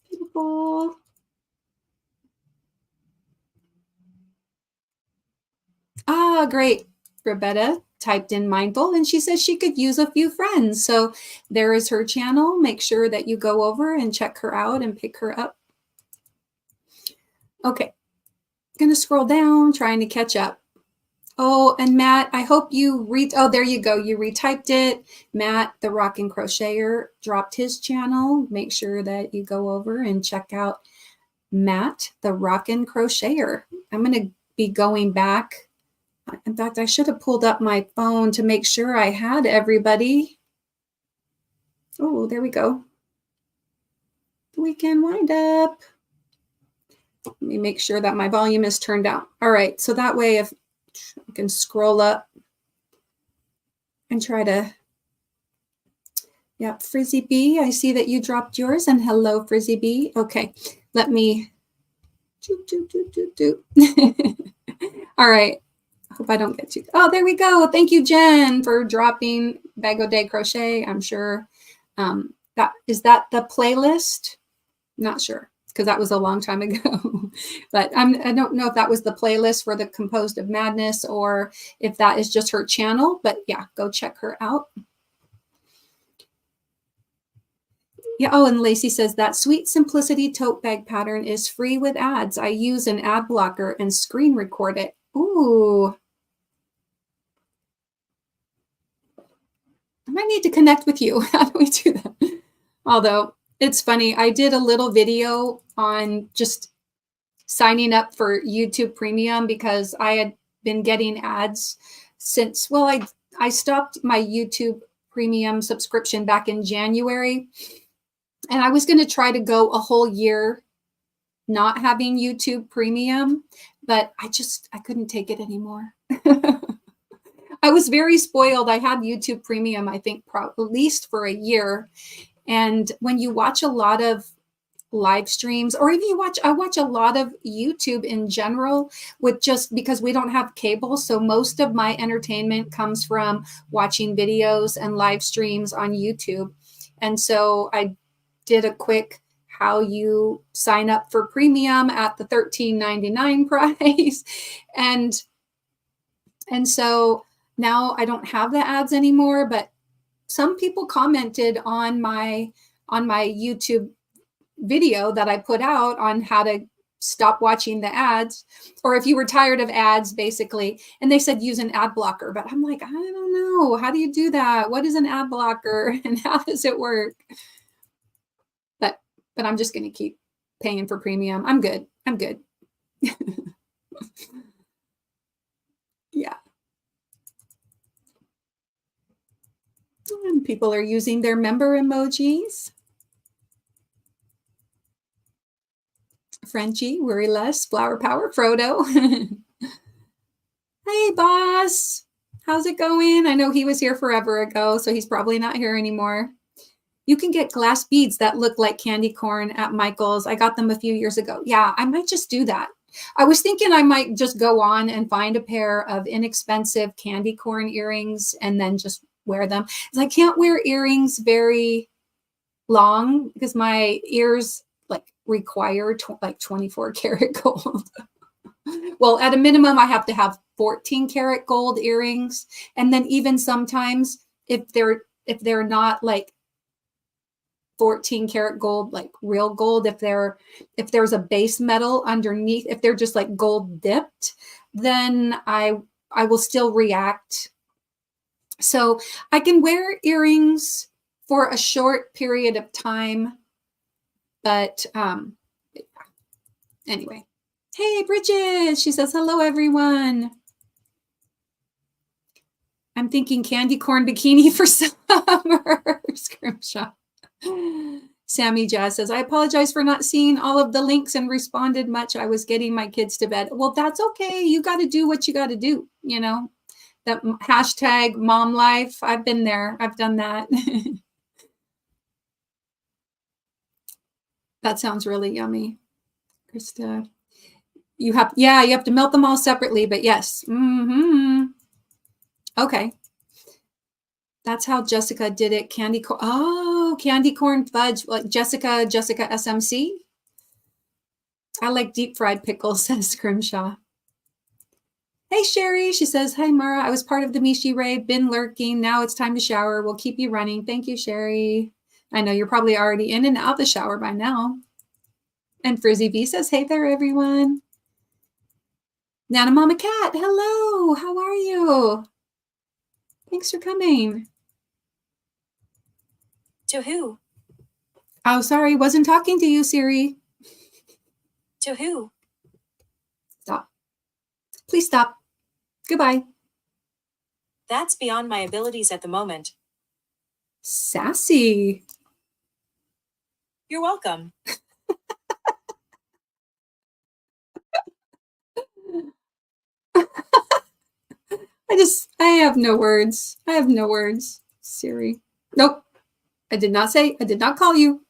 beautiful. Great. Roberta typed in mindful, and she says she could use a few friends. So there is her channel. Make sure that you go over and check her out and pick her up. Okay. I'm going to scroll down, trying to catch up. Oh, and Matt, I hope you oh, there you go. You retyped it. Matt, the Rockin' Crocheter, dropped his channel. Make sure that you go over and check out Matt, the Rockin' Crocheter. I'm going to be going back. In fact, I should have pulled up my phone to make sure I had everybody. Oh, there we go. Weekend Windup. Let me make sure that my volume is turned down. All right, so that way if I can scroll up and try to, yeah, Frizzy B, I see that you dropped yours, and hello, Frizzy B. Okay, let me, all right. Hope I don't get too, oh, there we go. Thank you, Jen, for dropping Bago Day Crochet. I'm sure is that the playlist? Not sure, because that was a long time ago. But I don't know if that was the playlist for the Composed of Madness or if that is just her channel. But yeah, go check her out. Yeah. Oh, and Lacey says that Sweet Simplicity tote bag pattern is free with ads. I use an ad blocker and screen record it. Ooh. I might need to connect with you. How do we do that? Although it's funny, I did a little video on just signing up for YouTube Premium because I had been getting ads since, well, I stopped my YouTube Premium subscription back in January. And I was going to try to go a whole year not having YouTube Premium, but I couldn't take it anymore. I was very spoiled. I had YouTube Premium, I think, at least for a year. And when you watch a lot of live streams, or even I watch a lot of YouTube in general, with just because we don't have cable. So most of my entertainment comes from watching videos and live streams on YouTube. And so I did a quick how you sign up for premium at the $13.99 price. And so now I don't have the ads anymore, but some people commented on my YouTube video that I put out on how to stop watching the ads, or if you were tired of ads, basically. And they said use an ad blocker, but I'm like, I don't know. How do you do that? What is an ad blocker and how does it work? But I'm just going to keep paying for premium. I'm good. Yeah. People are using their member emojis. Frenchie, Worry Less, Flower Power, Frodo. Hey, boss. How's it going? I know he was here forever ago, so he's probably not here anymore. You can get glass beads that look like candy corn at Michael's. I got them a few years ago. Yeah, I might just do that. I was thinking I might just go on and find a pair of inexpensive candy corn earrings and then just wear them. Because I can't wear earrings very long because my ears like require like 24 karat gold. Well, at a minimum, I have to have 14 karat gold earrings. And then even sometimes if they're not like 14 karat gold, like real gold, if there's a base metal underneath, if they're just like gold dipped, then I will still react. So I can wear earrings for a short period of time, but anyway. Hey, Bridget, she says, hello, everyone. I'm thinking candy corn bikini for summer. Scrimshaw. Sammy Jazz says, I apologize for not seeing all of the links and responded much. I was getting my kids to bed. Well, that's okay. You got to do what you got to do. You know, that hashtag mom life. I've been there. I've done that. That sounds really yummy. Krista, you have to melt them all separately, but yes. Okay. That's how Jessica did it. Candy corn. Oh, candy corn fudge. Like Jessica SMC. I like deep fried pickles, says Scrimshaw. Hey, Sherry. She says, hey, Mara. I was part of the Mishi raid. Been lurking. Now it's time to shower. We'll keep you running. Thank you, Sherry. I know you're probably already in and out of the shower by now. And Frizzy V says, hey there, everyone. Nana Mama Cat. Hello. How are you? Thanks for coming. To who? Oh, sorry. Wasn't talking to you, Siri. To who? Stop. Please stop. Goodbye. That's beyond my abilities at the moment. Sassy. You're welcome. I have no words. I have no words. Siri. Nope. I did not call you.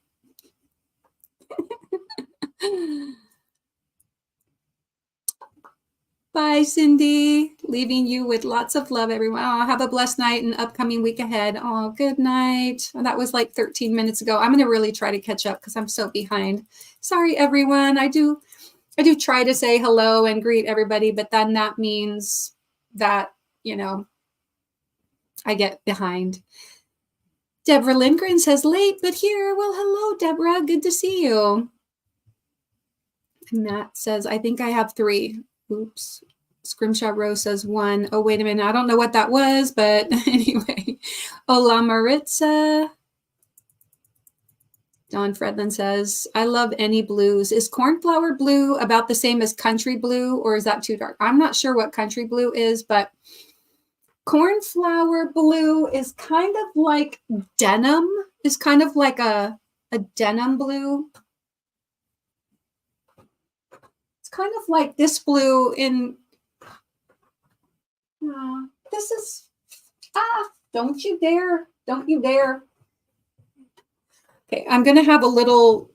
Bye, Cindy. Leaving you with lots of love, everyone. Oh, have a blessed night and upcoming week ahead. Oh, good night. Oh, that was like 13 minutes ago. I'm going to really try to catch up because I'm so behind. Sorry, everyone. I do try to say hello and greet everybody, but then that means that, I get behind. Deborah Lindgren says late, but here. Well, hello, Deborah. Good to see you. And Matt says, I think I have 3. Oops. Scrimshaw Rose says 1. Oh, wait a minute. I don't know what that was, but anyway. Hola, Maritza. Don Fredlin says, I love any blues. Is cornflower blue about the same as country blue, or is that too dark? I'm not sure what country blue is, but cornflower blue is kind of like denim. Is kind of like a denim blue. It's kind of like this blue in, this is, don't you dare. Don't you dare. Okay, I'm going to have a little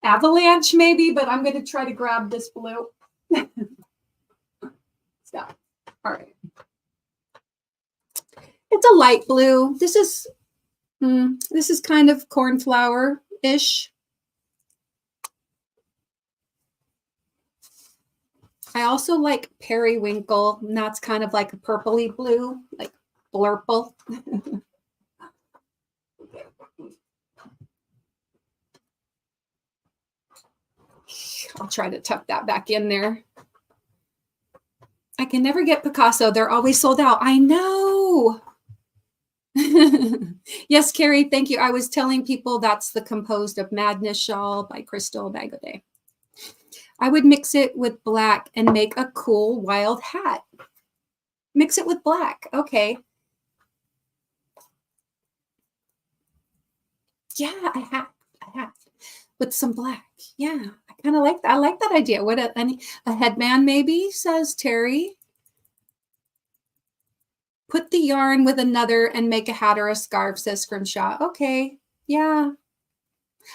avalanche maybe, but I'm going to try to grab this blue. Stop. All right. It's a light blue. This is kind of cornflower-ish. I also like periwinkle, and that's kind of like a purpley blue, like blurple. I'll try to tuck that back in there. I can never get Picasso. They're always sold out. I know. Yes, Carrie, thank you. I was telling people that's the Composed of Madness shawl by Crystal Bagaudet. I would mix it with black and make a cool wild hat. Mix it with black. Okay. Yeah, I have with some black. Yeah, I kind of like that. I like that idea. What a headband maybe, says Terry. Put the yarn with another and make a hat or a scarf, says Scrimshaw. Okay. Yeah.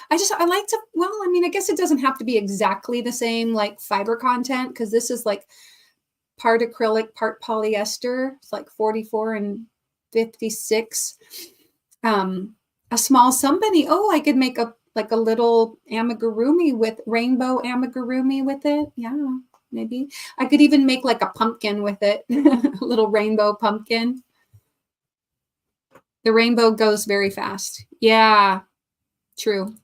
I like to, well, I mean, I guess it doesn't have to be exactly the same like fiber content, because this is like part acrylic, part polyester. It's like 44 and 56. A small somebody. Oh, I could make a like a little amigurumi with rainbow amigurumi with it. Yeah, maybe. I could even make like a pumpkin with it, a little rainbow pumpkin. The rainbow goes very fast. Yeah, true.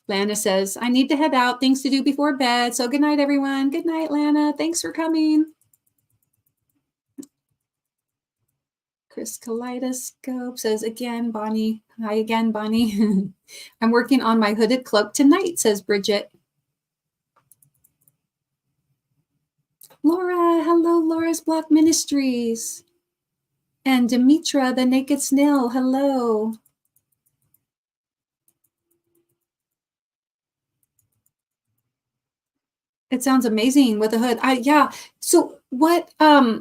Lana says, I need to head out. Things to do before bed. So good night, everyone. Good night, Lana. Thanks for coming. Chris Kaleidoscope says, again, Bonnie. Hi again, Bonnie. I'm working on my hooded cloak tonight, says Bridget. Laura, hello, Laura's Block Ministries. And Demetra, the Naked Snail, hello. It sounds amazing with a hood. Yeah. So what are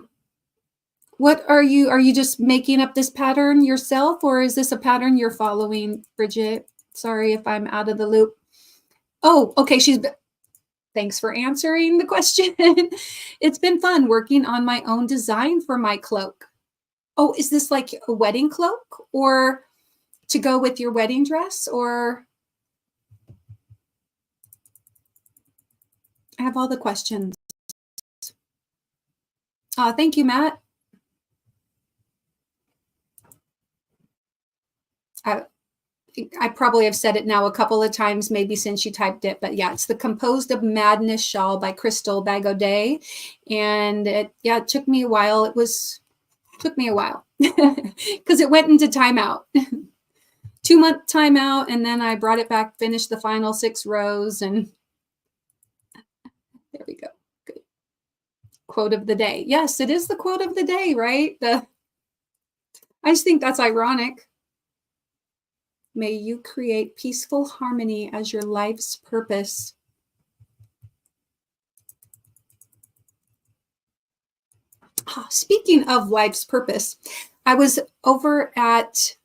you just making up this pattern yourself, or is this a pattern you're following, Bridget? Sorry if I'm out of the loop. Oh, okay. Thanks for answering the question. It's been fun working on my own design for my cloak. Oh, is this like a wedding cloak or to go with your wedding dress, or? I have all the questions. Thank you, Matt. I probably have said it now a couple of times, maybe since you typed it, but yeah, it's the Composed of Madness shawl by Crystal Bagaudet. And it took me a while. Took me a while because it went into timeout. 2-month timeout, and then I brought it back, finished the final 6 rows, and there we go. Good. Quote of the day. Yes, it is the quote of the day, right? I just think that's ironic. May you create peaceful harmony as your life's purpose. Speaking of life's purpose, I was over at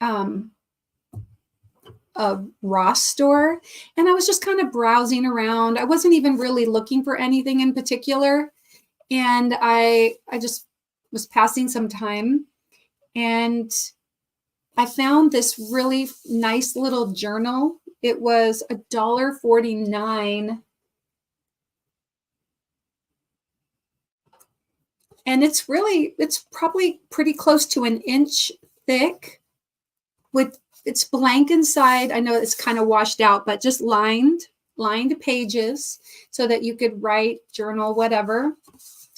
a Ross store, and I was just kind of browsing around. I wasn't even really looking for anything in particular, and I just was passing some time, and I found this really nice little journal. It was $1.49. And it's probably pretty close to an inch thick. It's blank inside. I know it's kind of washed out, but just lined pages so that you could write, journal, whatever.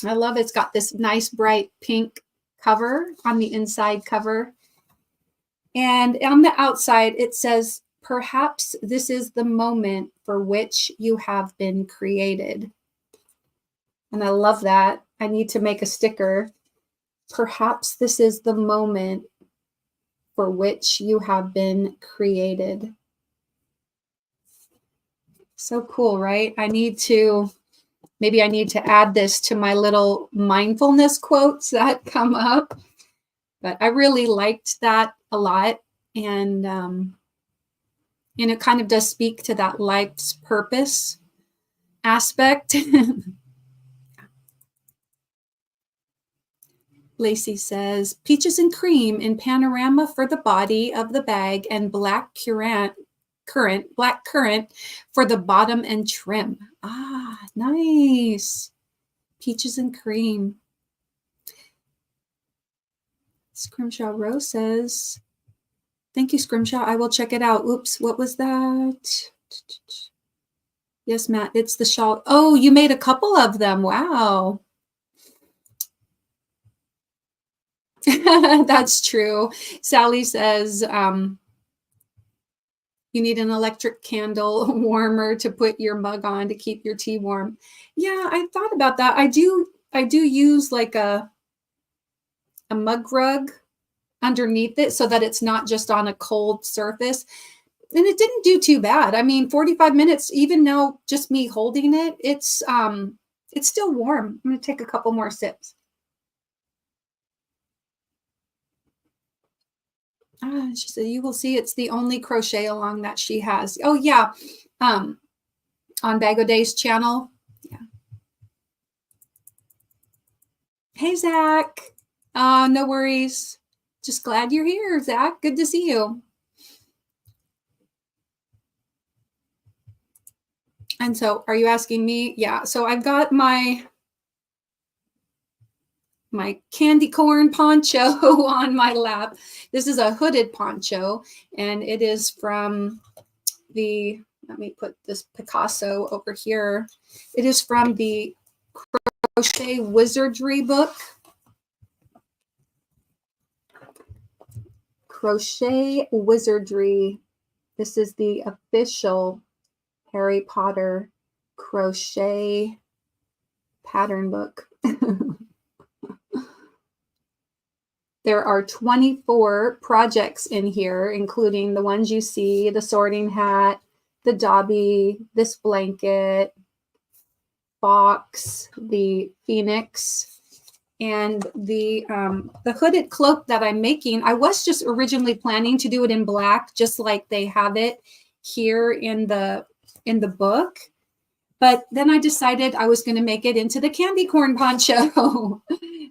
I love it. It's got this nice bright pink cover on the inside cover. And on the outside, it says, perhaps this is the moment for which you have been created. And I love that. I need to make a sticker. Perhaps this is the moment for which you have been created. So cool, right? Maybe I need to add this to my little mindfulness quotes that come up. But I really liked that a lot. And it kind of does speak to that life's purpose aspect. Lacey says, peaches and cream in panorama for the body of the bag, and black currant for the bottom and trim. Nice. Peaches and cream. Scrimshaw Rose says, thank you, Scrimshaw. I will check it out. Oops, what was that? Yes, Matt, it's the shawl. Oh, you made a couple of them. Wow. That's true. Sally says, you need an electric candle warmer to put your mug on to keep your tea warm. Yeah, I thought about that. I do I do use like a mug rug underneath it so that it's not just on a cold surface. And it didn't do too bad. I mean, 45 minutes, even now, just me holding it, it's still warm. I'm gonna take a couple more sips. She said, you will see it's the only crochet along that she has. Oh yeah. On Bag O' Day's channel. Yeah. Hey, Zach. No worries. Just glad you're here, Zach. Good to see you. And so are you asking me? Yeah. So I've got my candy corn poncho on my lap. This is a hooded poncho, and it is from the, let me put this Picasso over here. It is from the Crochet Wizardry book. Crochet Wizardry. This is the official Harry Potter crochet pattern book. There are 24 projects in here, including the ones you see, the sorting hat, the Dobby, this blanket, box, the phoenix, and the hooded cloak that I'm making. I was just originally planning to do it in black, just like they have it here in the book. But then I decided I was going to make it into the candy corn poncho.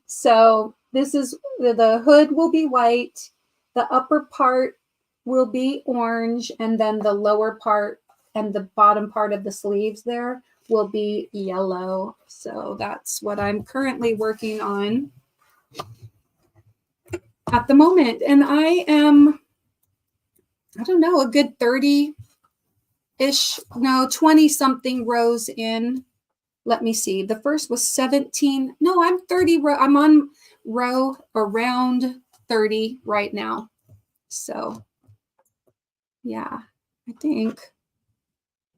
So this is, the hood will be white, the upper part will be orange, and then the lower part and the bottom part of the sleeves there will be yellow. So that's what I'm currently working on at the moment. And I am, I don't know, a good 30-ish, no, 20 something rows in. Let me see. The first was 17. No, I'm 30. I'm on row around 30 right now. So yeah, I think,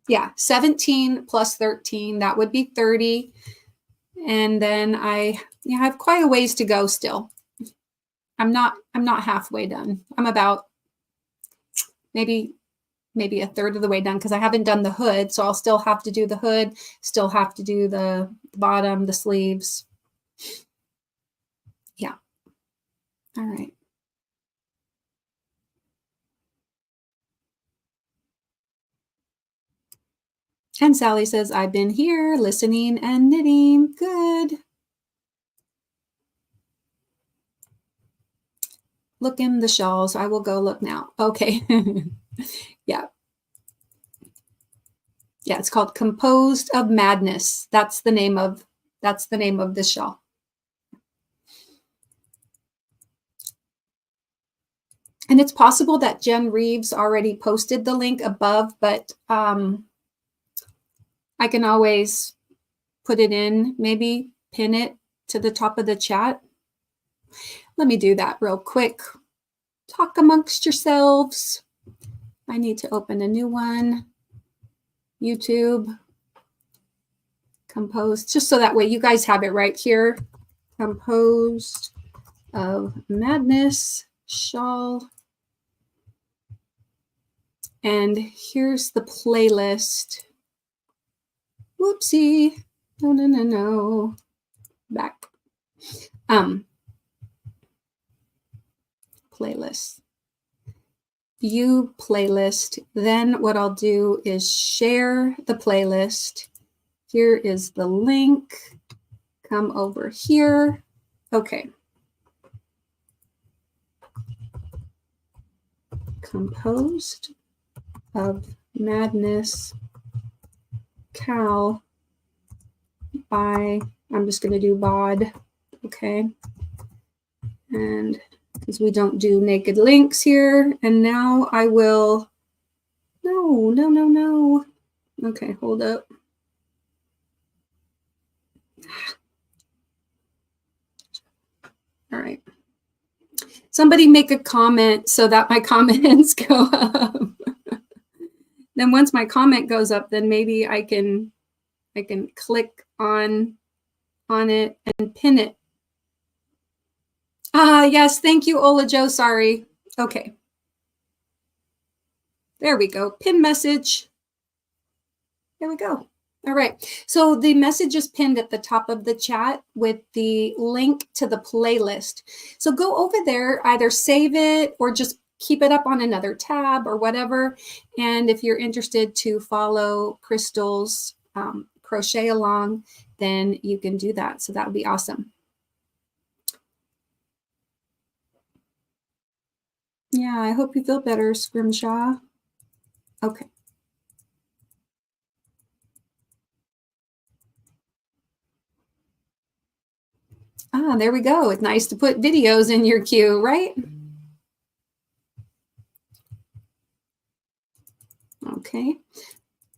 yeah, 17 plus 13, that would be 30. And then I have quite a ways to go still. I'm not halfway done. I'm about maybe a third of the way done because I haven't done the hood. So I'll still have to do the hood, still have to do the bottom, the sleeves. Yeah. All right. And Sally says, I've been here listening and knitting. Good. Look in the shawls. I will go look now. Okay. Yeah. Yeah, it's called Composed of Madness. That's the name of this shawl. And it's possible that Jen Reeves already posted the link above, but I can always put it in, maybe pin it to the top of the chat. Let me do that real quick. Talk amongst yourselves. I need to open a new one. YouTube. Composed, just so that way you guys have it right here. Composed of Madness shawl. And here's the playlist. Whoopsie. No. Back. Playlist. View playlist. Then what I'll do is share the playlist. Here is the link. Come over here. Okay. Composed of Madness Cal by, I'm just going to do bod. Okay. And because we don't do naked links here. And now I will, no. Okay, hold up. All right. Somebody make a comment so that my comments go up. Then once my comment goes up, then maybe I can click on on it and pin it. Yes, thank you, Ola Joe. Sorry. Okay. There we go. Pin message. There we go. All right. So the message is pinned at the top of the chat with the link to the playlist. So go over there, either save it or just keep it up on another tab or whatever. And if you're interested to follow Crystal's crochet along, then you can do that. So that would be awesome. Yeah, I hope you feel better, Scrimshaw. Okay. There we go. It's nice to put videos in your queue, right? Okay.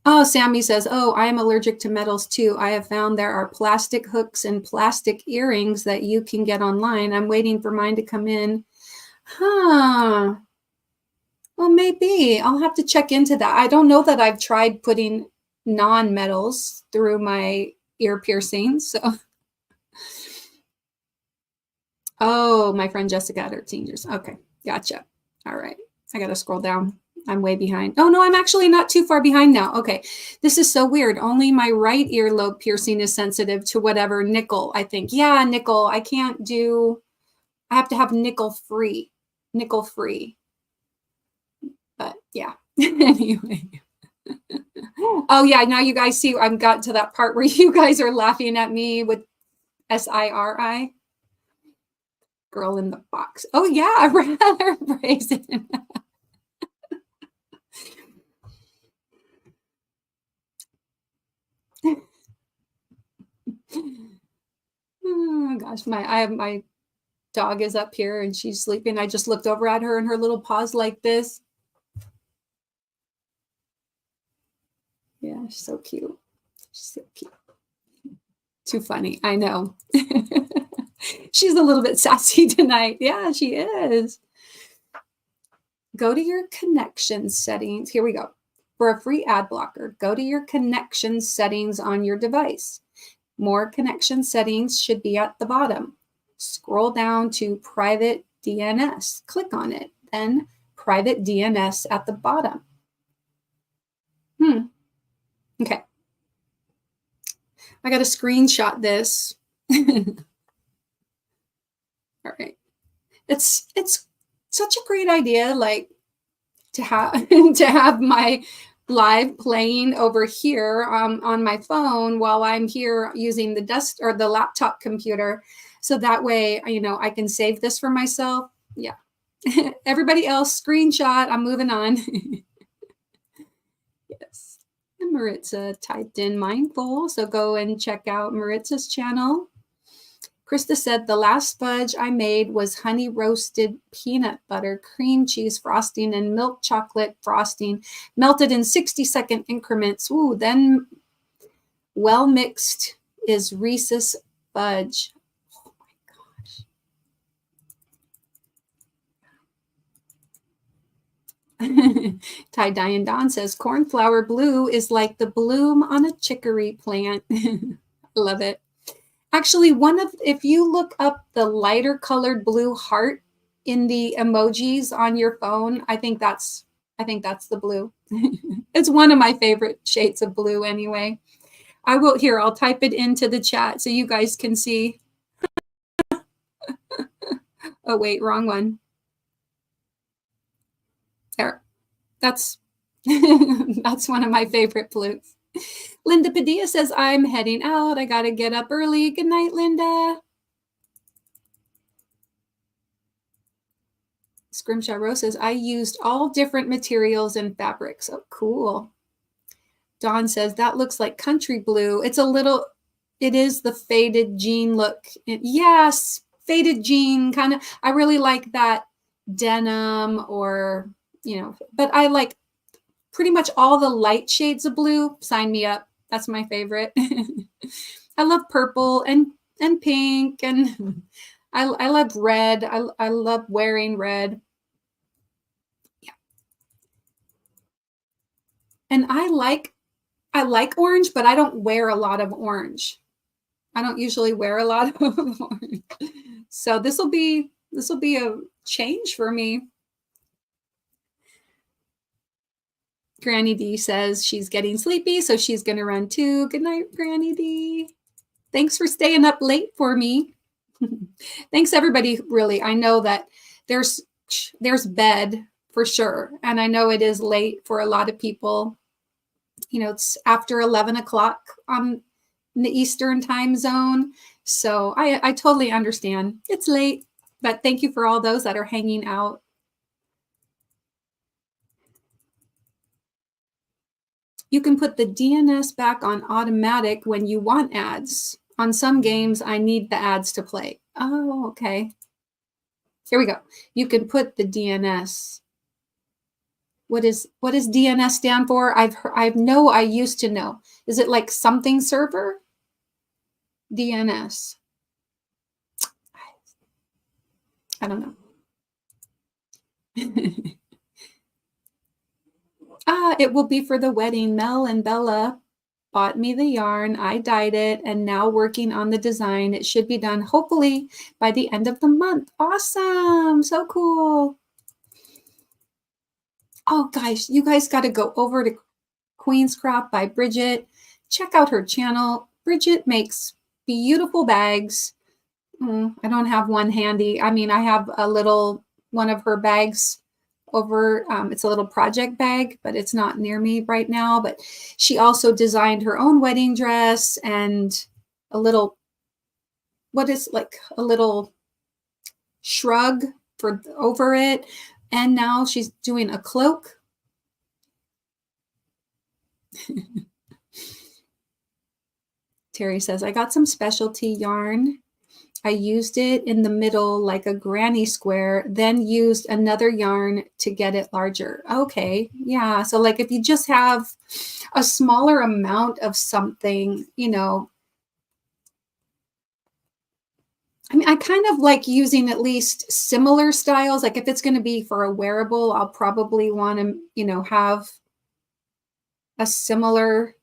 Oh, Sammy says, oh, I am allergic to metals too. I have found there are plastic hooks and plastic earrings that you can get online. I'm waiting for mine to come in. Huh. Well, maybe. I'll have to check into that. I don't know that I've tried putting non-metals through my ear piercings. So. Oh, my friend Jessica at her teenagers. Okay, gotcha. All right. I got to scroll down. I'm way behind. Oh, no, I'm actually not too far behind now. Okay. This is so weird. Only my right earlobe piercing is sensitive to whatever nickel, I think. Yeah, nickel. I can't do, I have to have nickel free. Nickel free. But yeah. Anyway. Oh, yeah. Now you guys see I've got to that part where you guys are laughing at me with SIRI. Girl in the box. Oh, yeah. Rather brazen. Oh gosh, my dog is up here and she's sleeping. I just looked over at her and her little paws like this. Yeah, she's so cute. She's so cute. Too funny. I know. She's a little bit sassy tonight. Yeah, she is. Go to your connection settings. Here we go. For a free ad blocker, go to your connection settings on your device. More connection settings should be at the bottom. Scroll down to private DNS. Click on it. Then private DNS at the bottom. Okay. I got to screenshot this. All right. It's such a great idea, like to have to have my live playing over here on my phone while I'm here using the desk or the laptop computer. So that way, you know, I can save this for myself. Yeah. Everybody else, screenshot. I'm moving on. Yes. And Maritza typed in mindful. So go and check out Maritza's channel. Krista said the last fudge I made was honey roasted peanut butter, cream cheese frosting, and milk chocolate frosting, melted in 60-second increments. Ooh, then well mixed is Reese's fudge. Oh my gosh. Tie Dye and Dawn says cornflower blue is like the bloom on a chicory plant. Love it. Actually, if you look up the lighter colored blue heart in the emojis on your phone, I think that's the blue. It's one of my favorite shades of blue anyway. I'll type it into the chat so you guys can see. Oh, wait, wrong one. There. That's that's one of my favorite blues. Linda Padilla says, I'm heading out. I got to get up early. Good night, Linda. Scrimshaw Rose says, I used all different materials and fabrics. Oh, cool. Dawn says, that looks like country blue. It is the faded jean look. Yes, faded jean kind of. I really like that denim or, but I like pretty much all the light shades of blue. Sign me up. That's my favorite. I love purple and pink, and I love red. I love wearing red. Yeah. And I like orange, but I don't wear a lot of orange. I don't usually wear a lot of orange. So this will be a change for me. Granny D says she's getting sleepy, so she's going to run too. Good night, Granny D. Thanks for staying up late for me. Thanks, everybody. Really, I know that there's bed for sure, and I know it is late for a lot of people. You know, it's after 11 o'clock on in the Eastern time zone, so I totally understand. It's late, but thank you for all those that are hanging out. You can put the DNS back on automatic when you want ads. On some games, I need the ads to play. Oh, okay. Here we go. You can put the DNS. What does DNS stand for? I used to know. Is it like something server? DNS. I don't know. It will be for the wedding. Mel and Bella bought me the yarn. I dyed it and now working on the design. It should be done hopefully by the end of the month. Awesome. So cool. Oh, guys, you guys got to go over to Queen's Craft by Bridget. Check out her channel. Bridget makes beautiful bags. I don't have one handy. I mean, I have one of her bags over. It's a little project bag, but it's not near me right now. But she also designed her own wedding dress and a little shrug over it. And now she's doing a cloak. Terry says, I got some specialty yarn. I used it in the middle like a granny square, then used another yarn to get it larger. Okay, yeah. So like if you just have a smaller amount of something, you know, I mean, I kind of like using at least similar styles. Like if it's going to be for a wearable, I'll probably want to, you know, have a similar.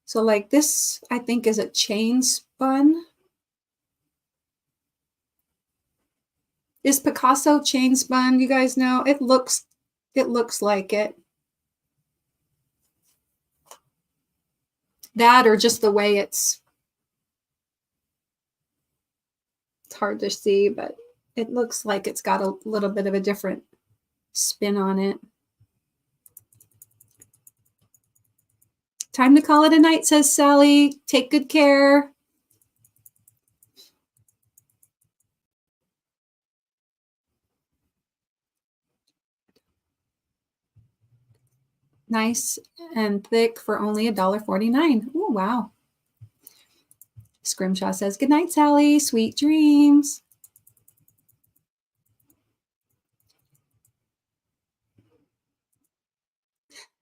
So like this, I think is a chain spun. Is Picasso chain spun? You guys know it looks like it. That or just the way it's hard to see, but it looks like it's got a little bit of a different spin on it. Time to call it a night, says Sally. Take good care. Nice and thick for only $1.49. Oh, wow. Scrimshaw says, good night, Sally. Sweet dreams.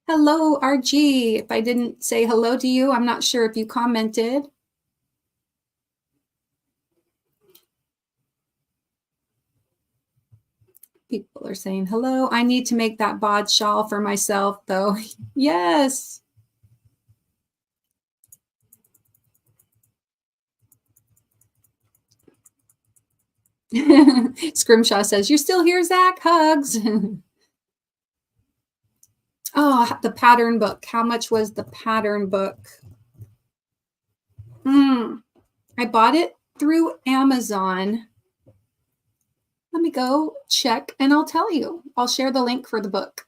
Hello, RG. If I didn't say hello to you, I'm not sure if you commented. People are saying hello. I need to make that bod shawl for myself, though. Yes. Scrimshaw says, you're still here, Zach? Hugs. Oh, the pattern book. How much was the pattern book? I bought it through Amazon. Let me go check and I'll tell you. I'll share the link for the book.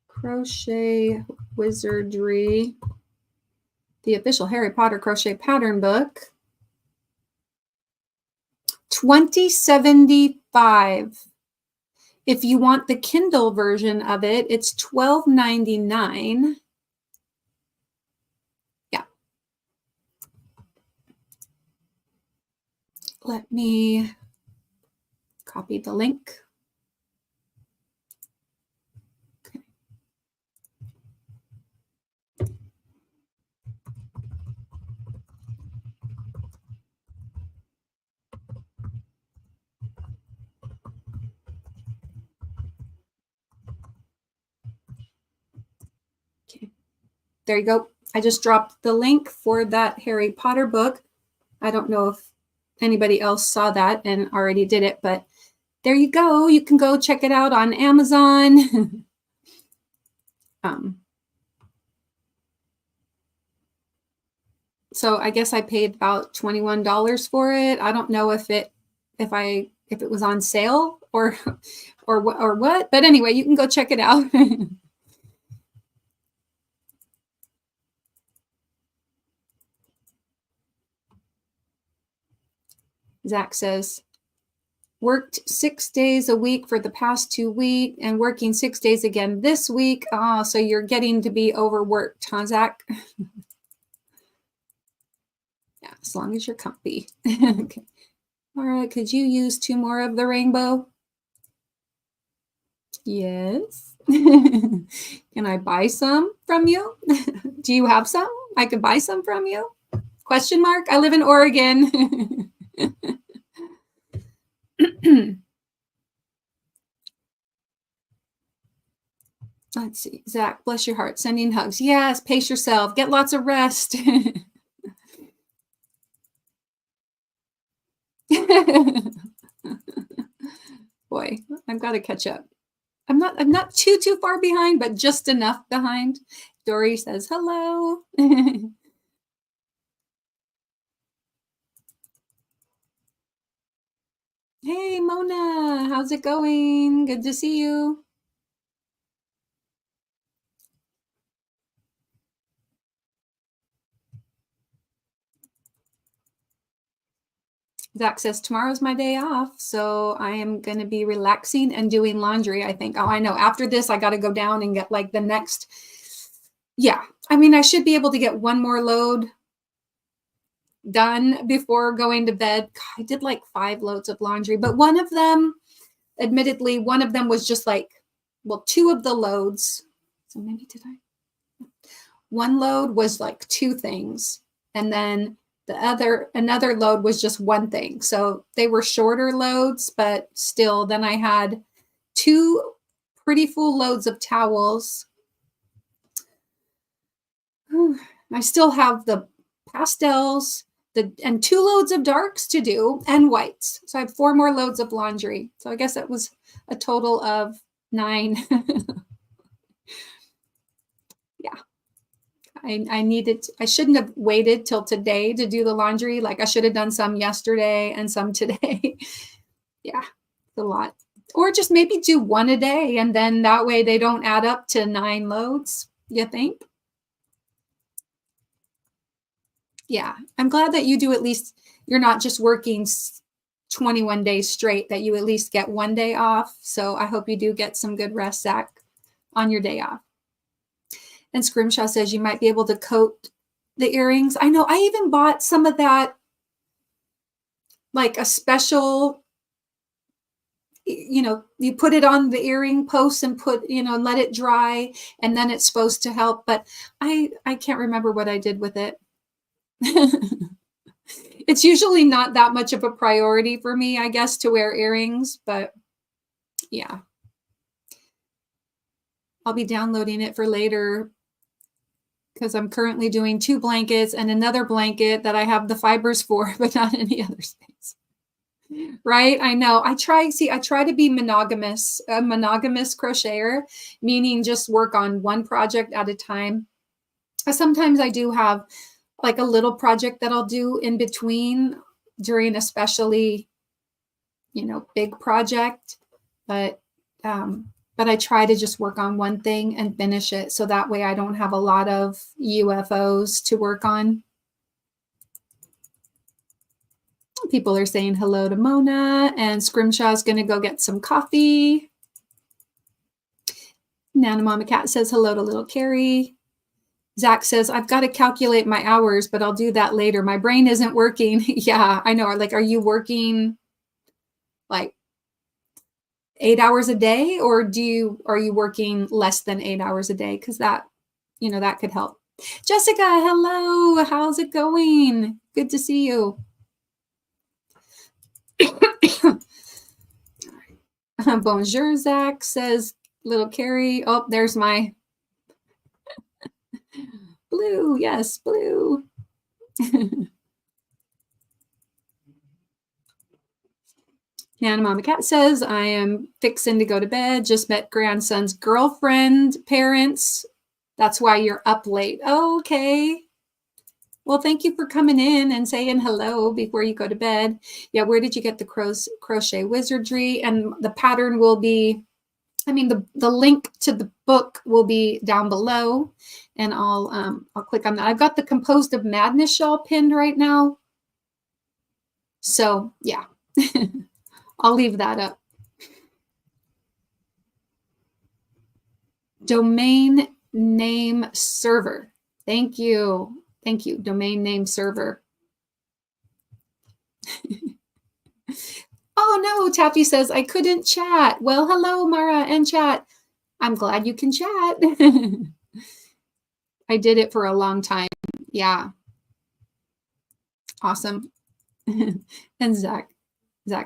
Crochet Wizardry, the official Harry Potter crochet pattern book. $20.75. If you want the Kindle version of it, it's $12.99. Yeah. Let me copy the link. Okay. there you go. I just dropped the link for that Harry Potter book. I don't know if anybody else saw that and already did it, but there you go. You can go check it out on Amazon. So I guess I paid about $21 for it. I don't know if it was on sale or what, but anyway, you can go check it out. Zach says, worked 6 days a week for the past 2 weeks and working 6 days again this week. Oh, so you're getting to be overworked, huh, Zach? Yeah, as long as you're comfy. Okay. All right, could you use 2 more of the rainbow? Yes. Can I buy some from you? Do you have some? I could buy some from you? Question mark? I live in Oregon. Let's see. Zach, bless your heart. Sending hugs. Yes, pace yourself. Get lots of rest. Boy, I've got to catch up. I'm not too far behind, but just enough behind. Dory says hello. Hey, Mona, how's it going? Good to see you. Zach says, tomorrow's my day off, so I am going to be relaxing and doing laundry, I think. Oh, I know. After this, I got to go down and get like the next. Yeah, I mean, I should be able to get one more load done before going to bed. God, I did like 5 loads of laundry, but one of them, admittedly, one of them was just like, well, 2 of the loads. So maybe did I? One load was like 2 things, and then another load was just 1 thing. So they were shorter loads, but still, then I had 2 pretty full loads of towels. I still have the pastels, and 2 loads of darks to do and whites. So I have 4 more loads of laundry. So I guess it was a total of 9. Yeah. I shouldn't have waited till today to do the laundry. Like I should have done some yesterday and some today. Yeah, it's a lot. Or just maybe do 1 a day, and then that way they don't add up to 9 loads, you think? Yeah, I'm glad that you do at least, you're not just working 21 days straight, that you at least get 1 day off. So I hope you do get some good rest, Zach, on your day off. And Scrimshaw says you might be able to coat the earrings. I know, I even bought some of that, like a special, you put it on the earring posts and and let it dry, and then it's supposed to help. But I can't remember what I did with it. It's usually not that much of a priority for me, I guess, to wear earrings, but yeah. I'll be downloading it for later because I'm currently doing 2 blankets and another blanket that I have the fibers for, but not any other space. Right? I know. I try to be monogamous, a monogamous crocheter, meaning just work on 1 project at a time. Sometimes I do have like a little project that I'll do in between during especially, big project, but I try to just work on 1 thing and finish it. So that way I don't have a lot of UFOs to work on. People are saying hello to Mona, and Scrimshaw's going to go get some coffee. Nana Mama Cat says hello to little Carrie. Zach says, I've got to calculate my hours, but I'll do that later. My brain isn't working. Yeah, I know. Like, are you working like 8 hours a day, or are you working less than 8 hours a day? Because that could help. Jessica, hello. How's it going? Good to see you. Bonjour, Zach, says little Carrie. Oh, there's my Blue, yes, blue. Nana Mama Cat says, I am fixing to go to bed. Just met grandson's girlfriend, parents. That's why you're up late. Okay. Well, thank you for coming in and saying hello before you go to bed. Yeah, where did you get the crochet wizardry? And the pattern will be, the link to the book will be down below, and I'll click on that. I've got the Composed of Madness shawl pinned right now. So yeah, I'll leave that up. Domain name server. Thank you. Thank you. Domain name server. Oh no, Taffy says I couldn't chat. Well, hello, Mara and chat. I'm glad you can chat. I did it for a long time. Yeah. Awesome. And Zach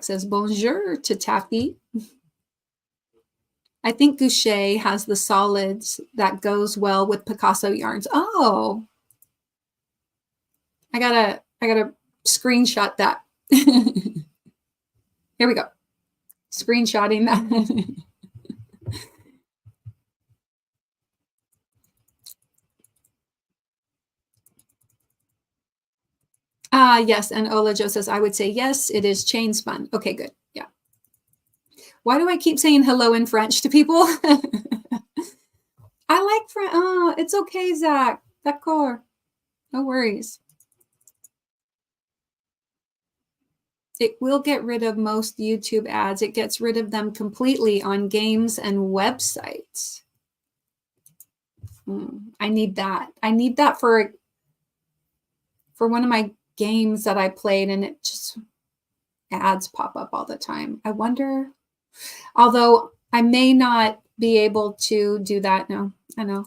says bonjour to Taffy. I think Goucher has the solids that goes well with Picasso yarns. Oh, I gotta screenshot that. Here we go. Screenshotting that. Yes, and Ola Joe says, I would say yes, it is chain spun. Okay, good. Yeah. Why do I keep saying hello in French to people? I like French. Oh, it's okay, Zach. D'accord. No worries. It will get rid of most YouTube ads. It gets rid of them completely on games and websites. I need that. I need that for one of my games that I played, and it just ads pop up all the time. I wonder, although I may not be able to do that. No, I know.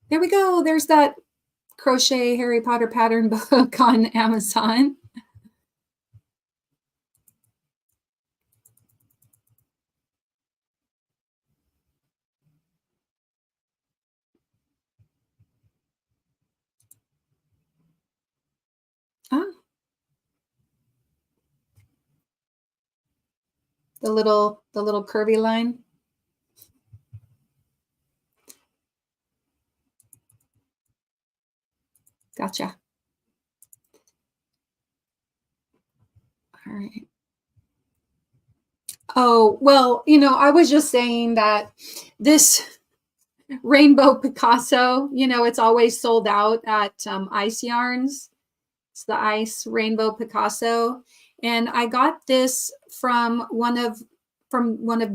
There we go. There's that crochet Harry Potter pattern book on Amazon. Ah, the little curvy line. Gotcha. All right. Oh, well, I was just saying that this Rainbow Picasso, it's always sold out at Ice Yarns. It's the Ice Rainbow Picasso. And I got this from one of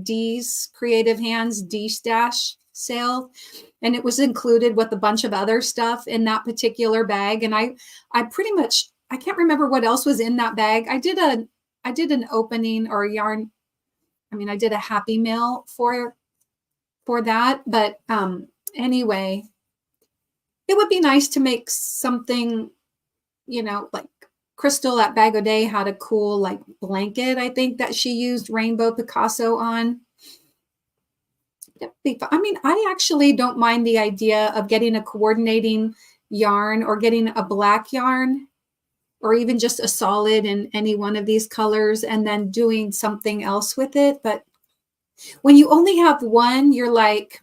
Dee's Creative Hands D Stash sale. And it was included with a bunch of other stuff in that particular bag. And I pretty much, I can't remember what else was in that bag. I did an opening or a yarn. I did a happy mail for that. But anyway, it would be nice to make something, like Crystal at Bag O' Day had a cool like blanket, I think, that she used Rainbow Picasso on. I actually don't mind the idea of getting a coordinating yarn or getting a black yarn or even just a solid in any one of these colors and then doing something else with it. But when you only have one, you're like,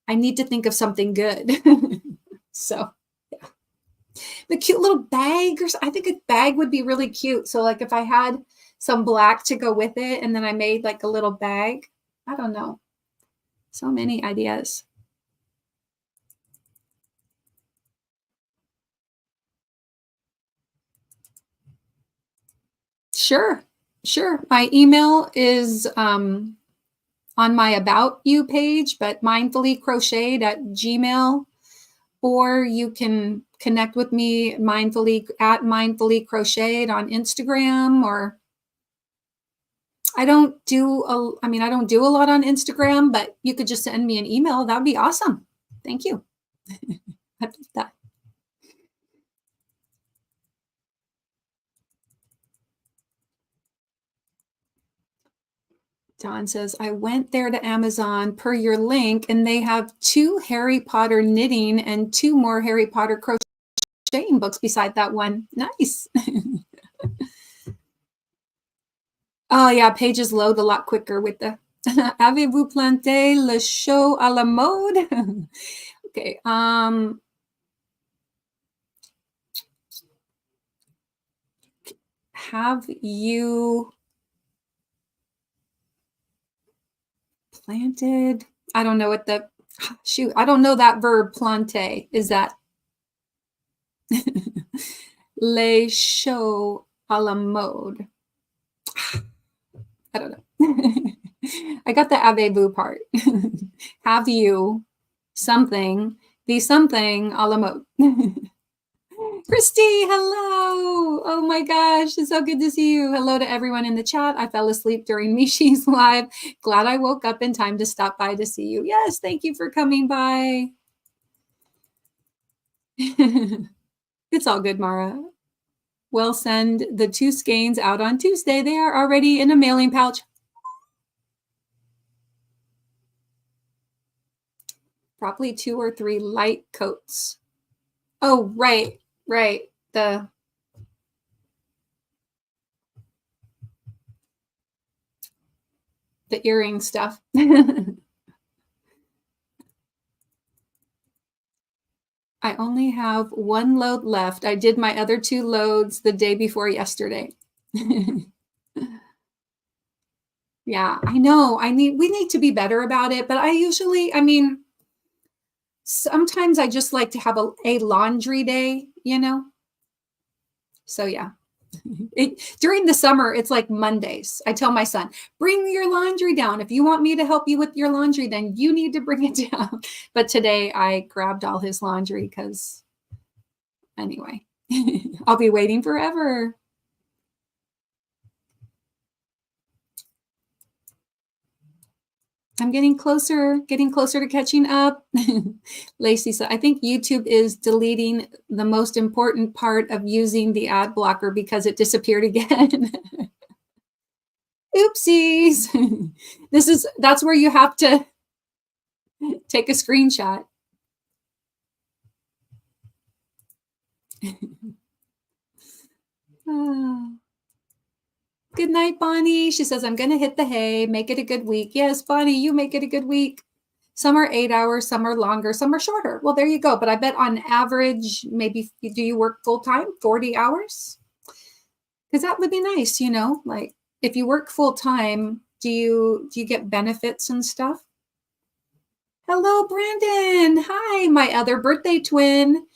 I need to think of something good. So yeah. The cute little bag, I think a bag would be really cute. So like if I had some black to go with it and then I made like a little bag, I don't know. So many ideas. Sure. My email is on my About You page, but mindfullycrocheted@gmail, or you can connect with me at mindfullycrocheted on Instagram. Or I don't do a lot on Instagram, but you could just send me an email. That would be awesome. Thank you. I love that. John says, I went there to Amazon per your link, and they have 2 Harry Potter knitting and 2 more Harry Potter crocheting books beside that one. Nice. Oh, yeah, pages load a lot quicker with the Avez-vous planté le show à la mode? Okay. Have you planted? I don't know what the shoot. I don't know that verb planter. Is that les show à la mode? I don't know. I got the avez-vous part. Have you something, the something à la mode? Christy, hello. Oh my gosh, it's so good to see you. Hello to everyone in the chat. I fell asleep during Mishi's live. Glad I woke up in time to stop by to see you. Yes, thank you for coming by. It's all good, Mara. We'll send the 2 skeins out on Tuesday. They are already in a mailing pouch. Probably 2 or 3 light coats. Oh, right. The earring stuff. I only have 1 load left. I did my other 2 loads the day before yesterday. Yeah, I know. We need to be better about it, but I mean, sometimes I just like to have a laundry day, you know? So yeah. During the summer, it's like Mondays. I tell my son, bring your laundry down. If you want me to help you with your laundry, then you need to bring it down. But today I grabbed all his laundry because anyway, I'll be waiting forever. I'm getting closer to catching up. Lacey said, I think YouTube is deleting the most important part of using the ad blocker because it disappeared again. Oopsies. That's where you have to take a screenshot. Good night, Bonnie. She says, I'm going to hit the hay, make it a good week. Yes, Bonnie, you make it a good week. Some are 8 hours, some are longer, some are shorter. Well, there you go. But I bet on average, maybe do you work full time, 40 hours? Because that would be nice, you know, like if you work full time, do you get benefits and stuff? Hello, Brandon. Hi, my other birthday twin.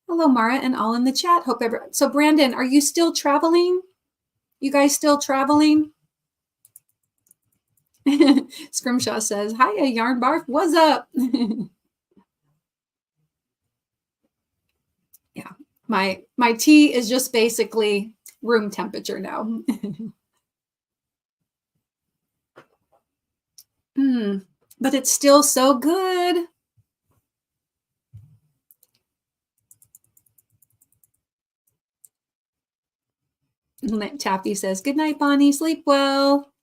Hello, Mara, and all in the chat. So, Brandon, are you still traveling? You guys still traveling? Scrimshaw says, hiya, Yarn Barf. What's up? Yeah, my tea is just basically room temperature now. But it's still so good. Taffy says, good night, Bonnie. Sleep well.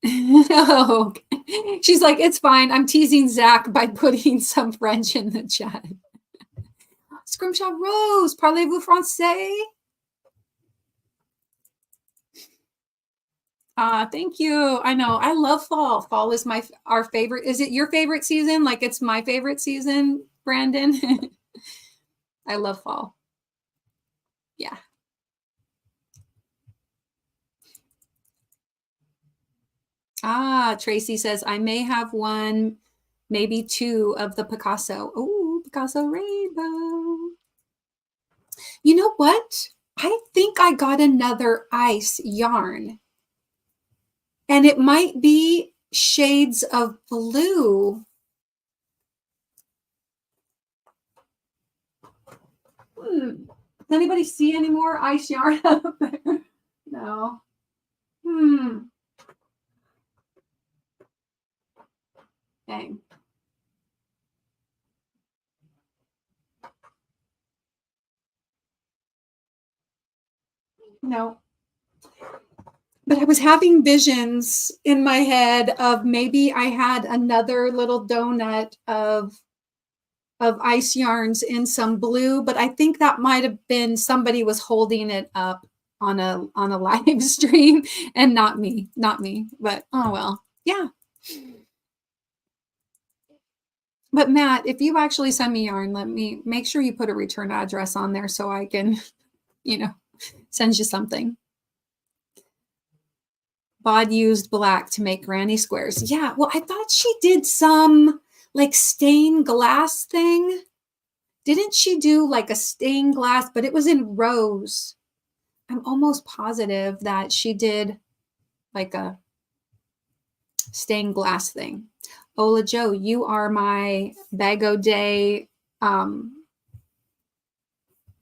Oh, she's like, it's fine. I'm teasing Zach by putting some French in the chat. Scrimshaw Rose, parlez-vous français? Thank you. I know. I love fall. Fall is our favorite. Is it your favorite season? Like it's my favorite season, Brandon? I love fall. Yeah. Tracy says, I may have 1, maybe 2 of the Picasso. Oh, Picasso rainbow. You know what? I think I got another ice yarn. And it might be shades of blue. Does anybody see any more ice yarn out there? No. Dang. No. But I was having visions in my head of maybe I had another little donut of ice yarns in some blue, but I think that might have been somebody was holding it up on a live stream and not me, not me. But oh well. Yeah. But Matt, if you actually send me yarn, let me make sure you put a return address on there so I can, you know, send you something. Bod used black to make granny squares. Yeah, well, I thought she did some like stained glass thing. Didn't she do like a stained glass, but it was in rose? I'm almost positive that she did like a stained glass thing. Ola Joe, you are my Bago Day,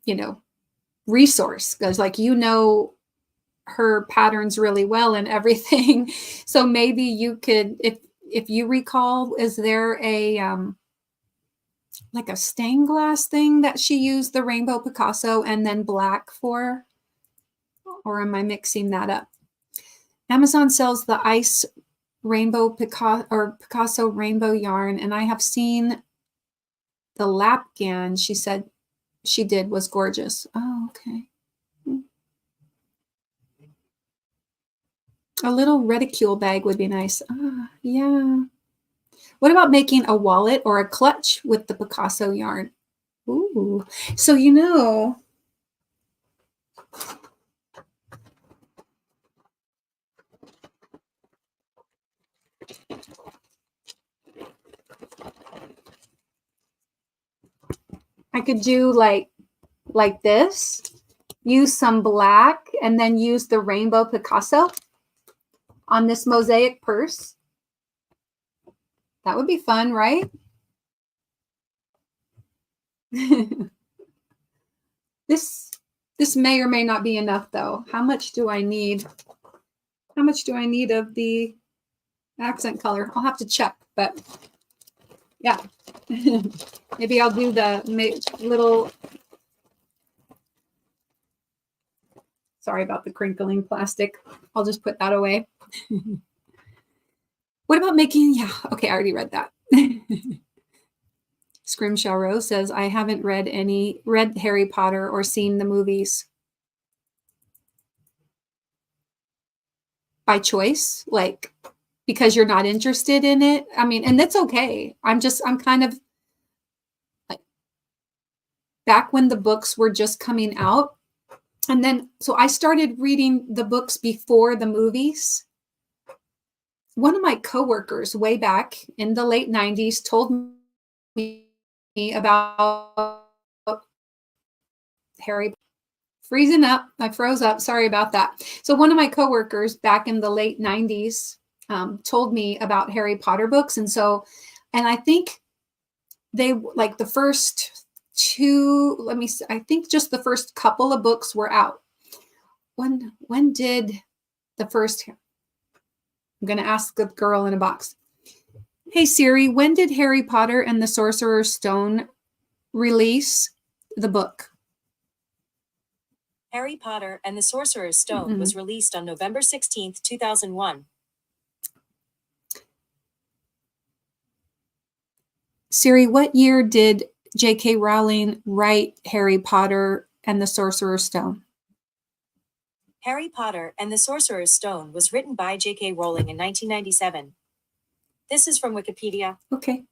you know, resource because like her patterns really well and everything. So maybe you could, if you recall, is there a like a stained glass thing that she used the rainbow Picasso and then black for? Or am I mixing that up? Amazon sells the ice rainbow Picasso rainbow yarn, and I have seen the lapgan she said she did was gorgeous. Oh, okay. A little reticule bag would be nice. Ah, yeah. What about making a wallet or a clutch with the Picasso yarn? Ooh. So, I could do like this, use some black, and then use the rainbow Picasso on this mosaic purse. That would be fun, right? This may or may not be enough though. How much do I need? How much do I need of the accent color? I'll have to check, but yeah. Maybe I'll do the little, sorry about the crinkling plastic. I'll just put that away. What about making, yeah, okay, I already read that. Scrimshaw Rose says, I haven't read Harry Potter or seen the movies. By choice, like because you're not interested in it. I mean, and that's okay. I'm kind of like back when the books were just coming out. And then, so I started reading the books before the movies. One of my coworkers way back in the late 90s told me about Harry freezing up. I froze up. Sorry about that. So one of my coworkers back in the late 90s told me about Harry Potter books. And I think they like the first two, I think just the first couple of books were out. When did the first, I'm going to ask the girl in a box. Hey Siri, when did Harry Potter and the Sorcerer's Stone release the book? Harry Potter and the Sorcerer's Stone was released on November 16th, 2001. Siri, what year did J.K. Rowling write Harry Potter and the Sorcerer's Stone? Harry Potter and the Sorcerer's Stone was written by J.K. Rowling in 1997. This is from Wikipedia. Okay.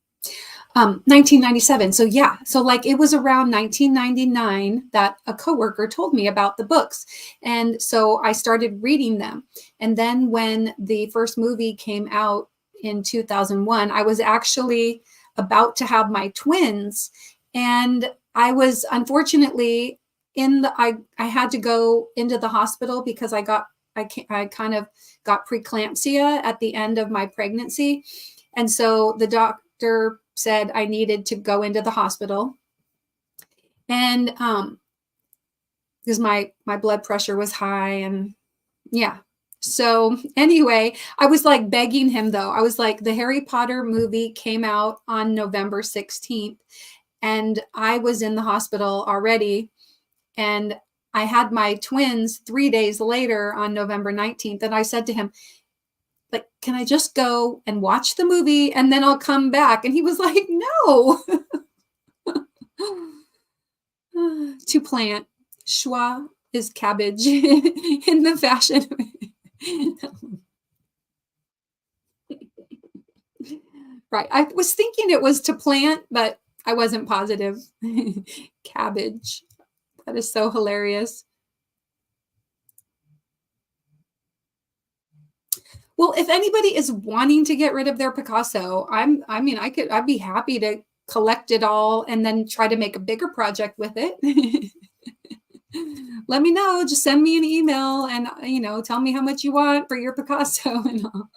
1997. So yeah, so like it was around 1999 that a coworker told me about the books. And so I started reading them. And then when the first movie came out in 2001, I was actually about to have my twins. And I was unfortunately I had to go into the hospital because I kind of got preeclampsia at the end of my pregnancy. And so the doctor said I needed to go into the hospital. And because my blood pressure was high and yeah. So anyway, I was like begging him though. I was like, the Harry Potter movie came out on November 16th and I was in the hospital already. And I had my twins 3 days later on November 19th, and I said to him, like, "Can I just go and watch the movie and then I'll come back?" And he was like, "No." To plant. Schwa is cabbage in the fashion. Right. I was thinking it was to plant, but I wasn't positive. Cabbage. That is so hilarious. Well, if anybody is wanting to get rid of their Picasso, I mean, I'd be happy to collect it all and then try to make a bigger project with it. Let me know. Just send me an email and, tell me how much you want for your Picasso and all.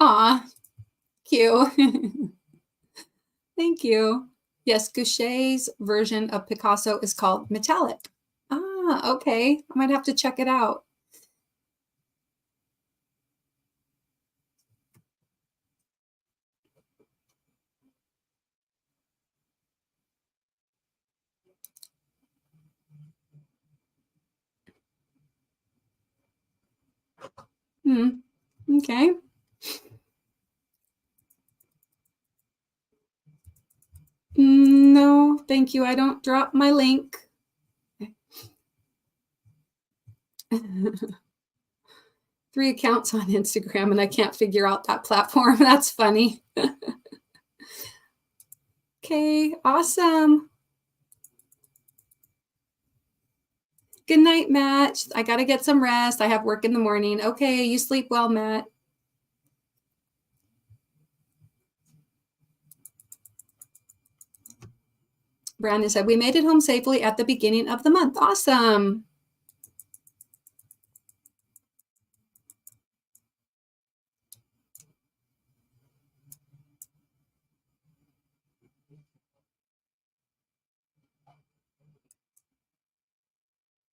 Aw, cute. Thank you. Yes, Goucher's version of Picasso is called metallic. Ah, okay. I might have to check it out. Hmm. Okay. No, thank you. I don't drop my link. 3 accounts on Instagram, and I can't figure out that platform. That's funny. Okay, awesome. Good night, Matt. I gotta get some rest. I have work in the morning. Okay, you sleep well, Matt. Brandon said, "We made it home safely at the beginning of the month." Awesome.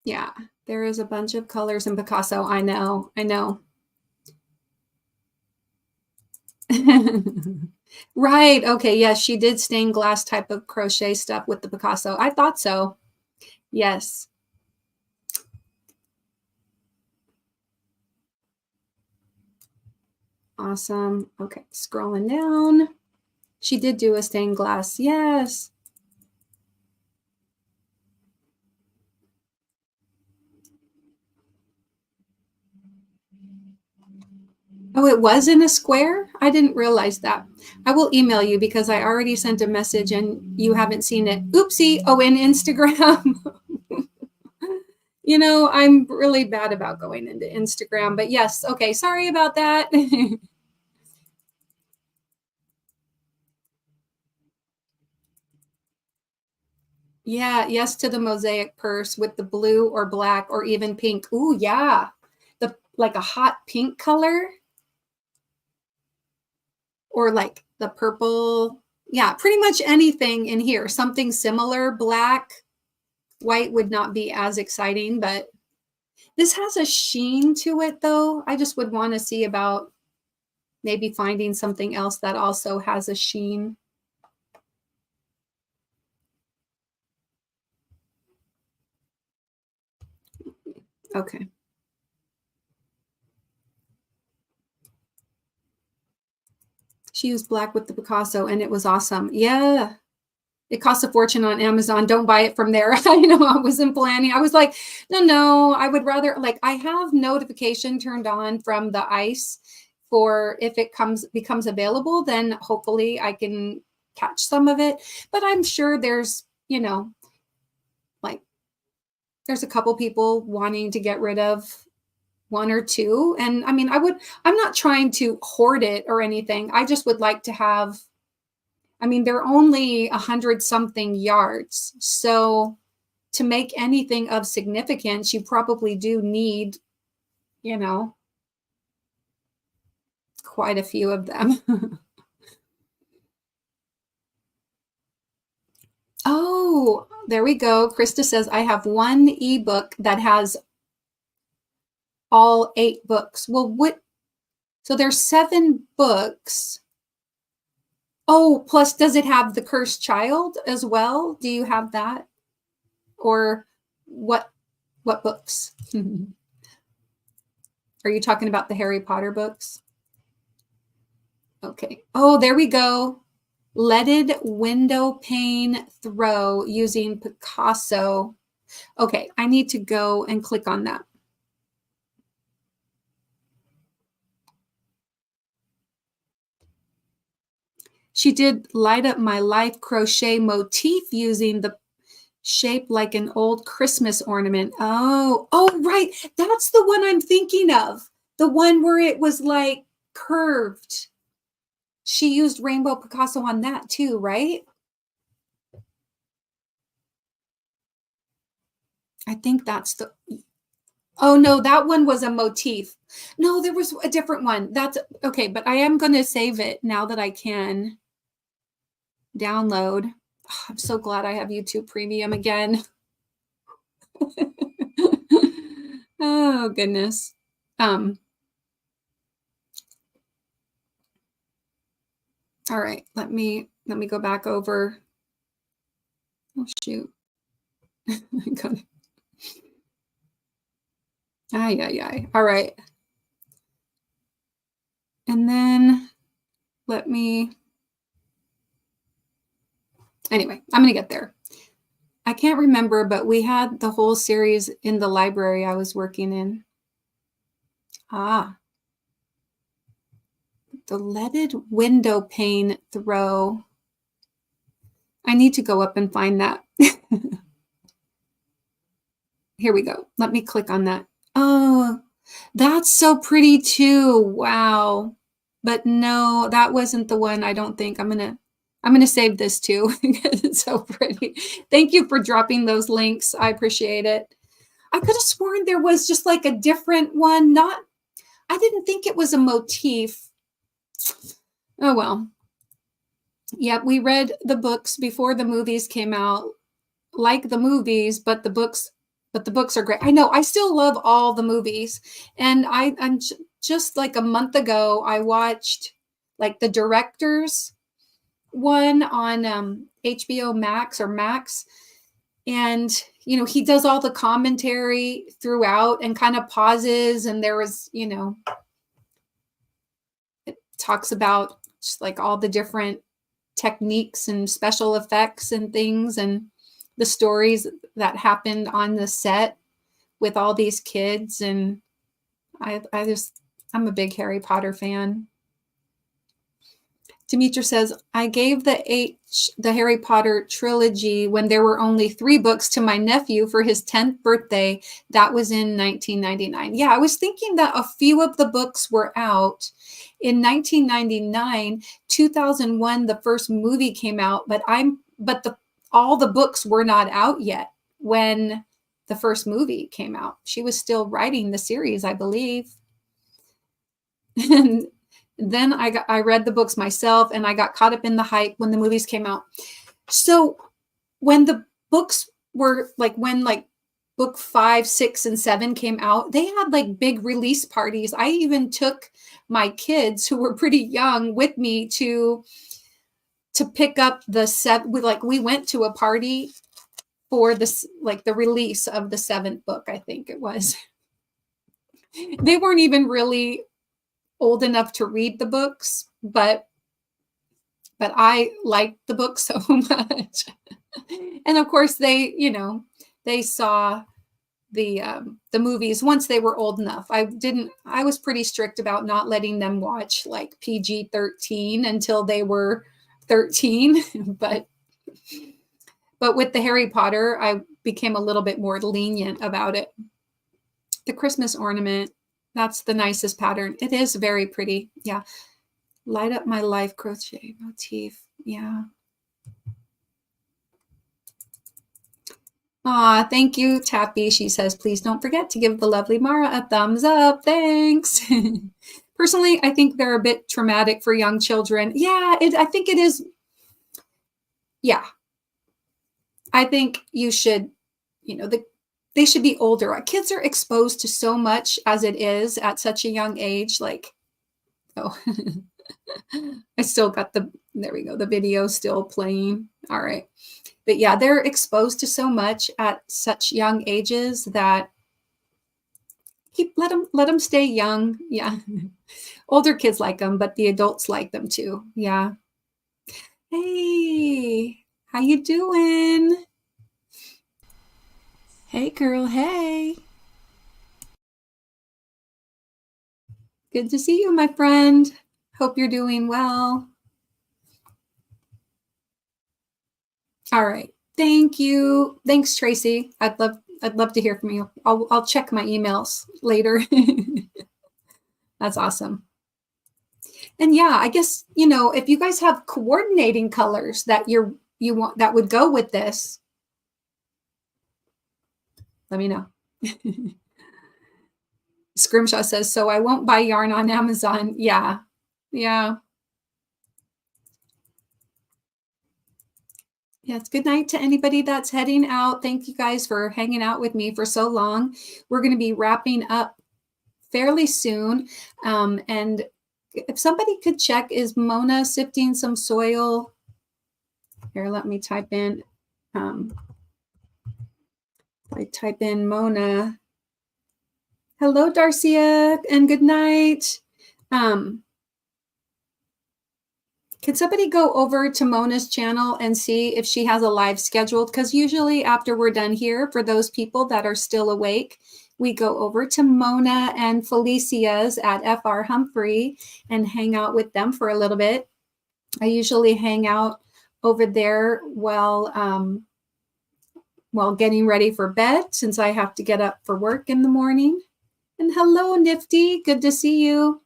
Yeah, there is a bunch of colors in Picasso. I know. I know. Right. Okay. Yes, she did stained glass type of crochet stuff with the Picasso. I thought so. Yes. Awesome. Okay. Scrolling down. She did do a stained glass. Yes. Oh, it was in a square? I didn't realize that. I will email you because I already sent a message and you haven't seen it. Oopsie. Oh, in Instagram. I'm really bad about going into Instagram, but yes. Okay. Sorry about that. Yeah. Yes to the mosaic purse with the blue or black or even pink. Ooh, yeah. Like a hot pink color or like the purple. Yeah. Pretty much anything in here. Something similar. Black, white would not be as exciting, but this has a sheen to it though. I just would want to see about maybe finding something else that also has a sheen. Okay. She used black with the Picasso and it was awesome. Yeah. It costs a fortune on Amazon. Don't buy it from there. I know I wasn't planning. I was like, no, I would rather like I have notification turned on from the ice for if it becomes available, then hopefully I can catch some of it. But I'm sure like there's a couple people wanting to get rid of one or two. And I mean, I'm not trying to hoard it or anything. I just would like to have, I mean, they're only 100 something yards. So to make anything of significance, you probably do need, you know, quite a few of them. Oh, there we go. Krista says, I have one ebook that has all 8 books. Well, so there's 7 books. Oh, plus does it have The Cursed Child as well? Do you have that? or what books? Are you talking about the Harry Potter books? Okay. Oh, there we go. Leaded window pane throw using Picasso. Okay, I need to go and click on that. She did light up my life crochet motif using the shape like an old Christmas ornament. Oh, right. That's the one I'm thinking of. The one where it was like curved. She used Rainbow Picasso on that too, right? I think that's the, oh no, that one was a motif. No, there was a different one. That's okay, but I am going to save it now that I can download. Oh, I'm so glad I have YouTube Premium again. Oh goodness. All right, let me go back over. Oh shoot. Ay. All right. And then let me, anyway, I'm going to get there. I can't remember, but we had the whole series in the library I was working in. Ah, the leaded window pane throw. I need to go up and find that. Here we go. Let me click on that. Oh, that's so pretty too. Wow. But no, that wasn't the one. I don't think. I'm gonna save this too because it's so pretty. Thank you for dropping those links. I appreciate it. I could have sworn there was just like a different one. I didn't think it was a motif. Oh well. Yep, we read the books before the movies came out. Like the movies, but the books are great. I know. I still love all the movies, and I'm just like a month ago I watched like the director's one on HBO Max or Max, and he does all the commentary throughout and kind of pauses, and there was it talks about just like all the different techniques and special effects and things and the stories that happened on the set with all these kids. And I'm a big Harry Potter fan. Demetra says, I gave the Harry Potter trilogy when there were only 3 books to my nephew for his 10th birthday. That was in 1999. Yeah, I was thinking that a few of the books were out. In 1999, 2001, the first movie came out, but all the books were not out yet when the first movie came out. She was still writing the series, I believe. And then I read the books myself, and I got caught up in the hype when the movies came out. So when the books were when book 5, 6, and 7 came out, they had like big release parties. I even took my kids who were pretty young with me to pick up the set. We went to a party for this, the release of the 7th book, I think it was. They weren't even really old enough to read the books, but I liked the book so much. And of course they saw the movies once they were old enough. I was pretty strict about not letting them watch like PG-13 until they were 13, but with the Harry Potter, I became a little bit more lenient about it. The Christmas ornament, that's the nicest pattern. It is very pretty. Yeah. Light up my life crochet motif. Yeah. Aw, thank you, Tappy. She says, please don't forget to give the lovely Mara a thumbs up. Thanks. Personally, I think they're a bit traumatic for young children. Yeah, I think it is. Yeah. I think you should, they should be older. Kids are exposed to so much as it is at such a young age. I still got there we go. The video still playing. All right. But yeah, they're exposed to so much at such young ages that let them stay young. Yeah. Older kids like them, but the adults like them too. Yeah. Hey, how you doing? Hey girl, hey. Good to see you, my friend. Hope you're doing well. All right. Thank you. Thanks, Tracy. I'd love to hear from you. I'll check my emails later. That's awesome. And yeah, I guess, if you guys have coordinating colors that you want that would go with this, let me know. Scrimshaw says, so I won't buy yarn on Amazon. Yeah. Yeah. Yes. Good night to anybody that's heading out. Thank you guys for hanging out with me for so long. We're going to be wrapping up fairly soon. And if somebody could check, is Mona sifting some soil? Here, let me type in. I type in Mona. Hello, Darcia, and good night. Can somebody go over to Mona's channel and see if she has a live scheduled? Because usually after we're done here, for those people that are still awake, we go over to Mona and Felicia's at FR Humphrey and hang out with them for a little bit. I usually hang out over there while getting ready for bed, since I have to get up for work in the morning. And hello, Nifty. Good to see you.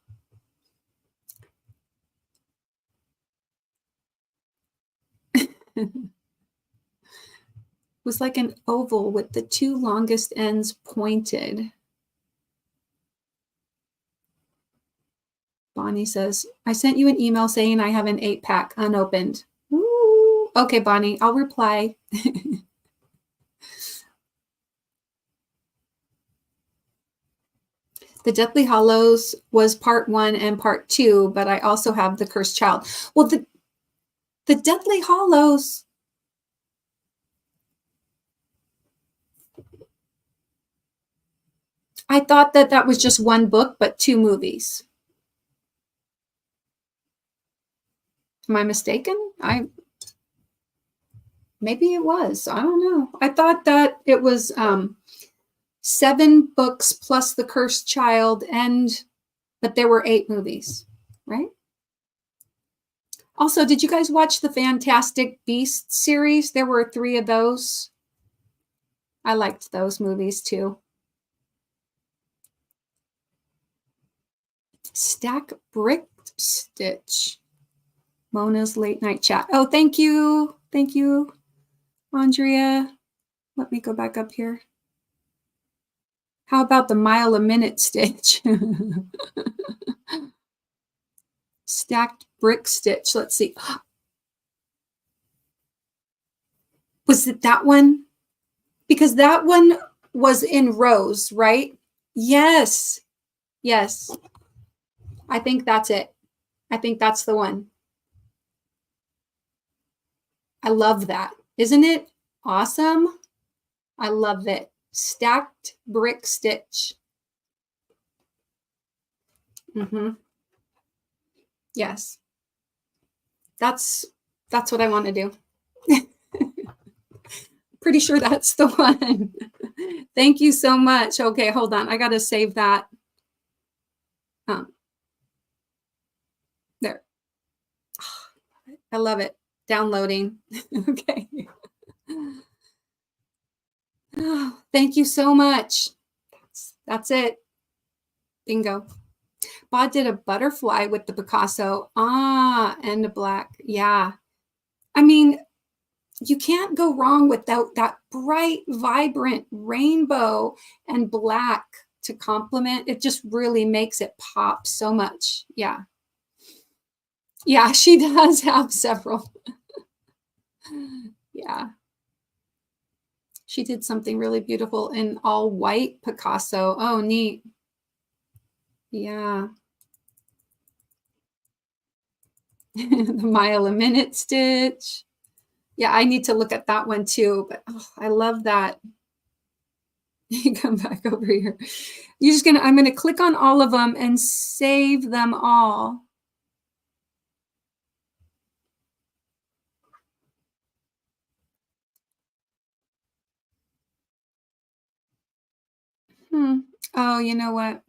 Was like an oval with the two longest ends pointed. Bonnie says, I sent you an email saying I have an 8-pack unopened. Ooh. Okay, Bonnie, I'll reply. The Deathly Hollows was part 1 and part 2, but I also have the Cursed Child. Well, the Deathly Hollows, I thought that was just one book, but 2 movies. Am I mistaken? Maybe it was. I don't know. I thought that it was 7 books plus the Cursed Child, but there were 8 movies, right? Also, did you guys watch the Fantastic Beasts series? There were 3 of those. I liked those movies too. Stack Brick Stitch. Mona's late night chat. Oh, thank you. Thank you, Andrea. Let me go back up here. How about the mile a minute stitch? Stacked brick stitch. Let's see. Was it that one? Because that one was in rows, right? Yes. Yes. I think that's it. I think that's the one. I love that. Isn't it awesome? I love it. Stacked brick stitch. Yes. That's what I want to do. Pretty sure that's the one. Thank you so much. Okay, hold on. I got to save that. There. I love it. Downloading. Okay. Oh, thank you so much. That's it. Bingo. Bod did a butterfly with the Picasso. And a black. Yeah. I mean, you can't go wrong without that bright, vibrant rainbow and black to complement. It just really makes it pop so much. Yeah. Yeah, she does have several. Yeah. She did something really beautiful in all white Picasso. Oh, neat. Yeah. The mile a minute stitch. Yeah, I need to look at that one too, but oh, I love that. You come back over here. I'm gonna click on all of them and save them all. Oh, you know what?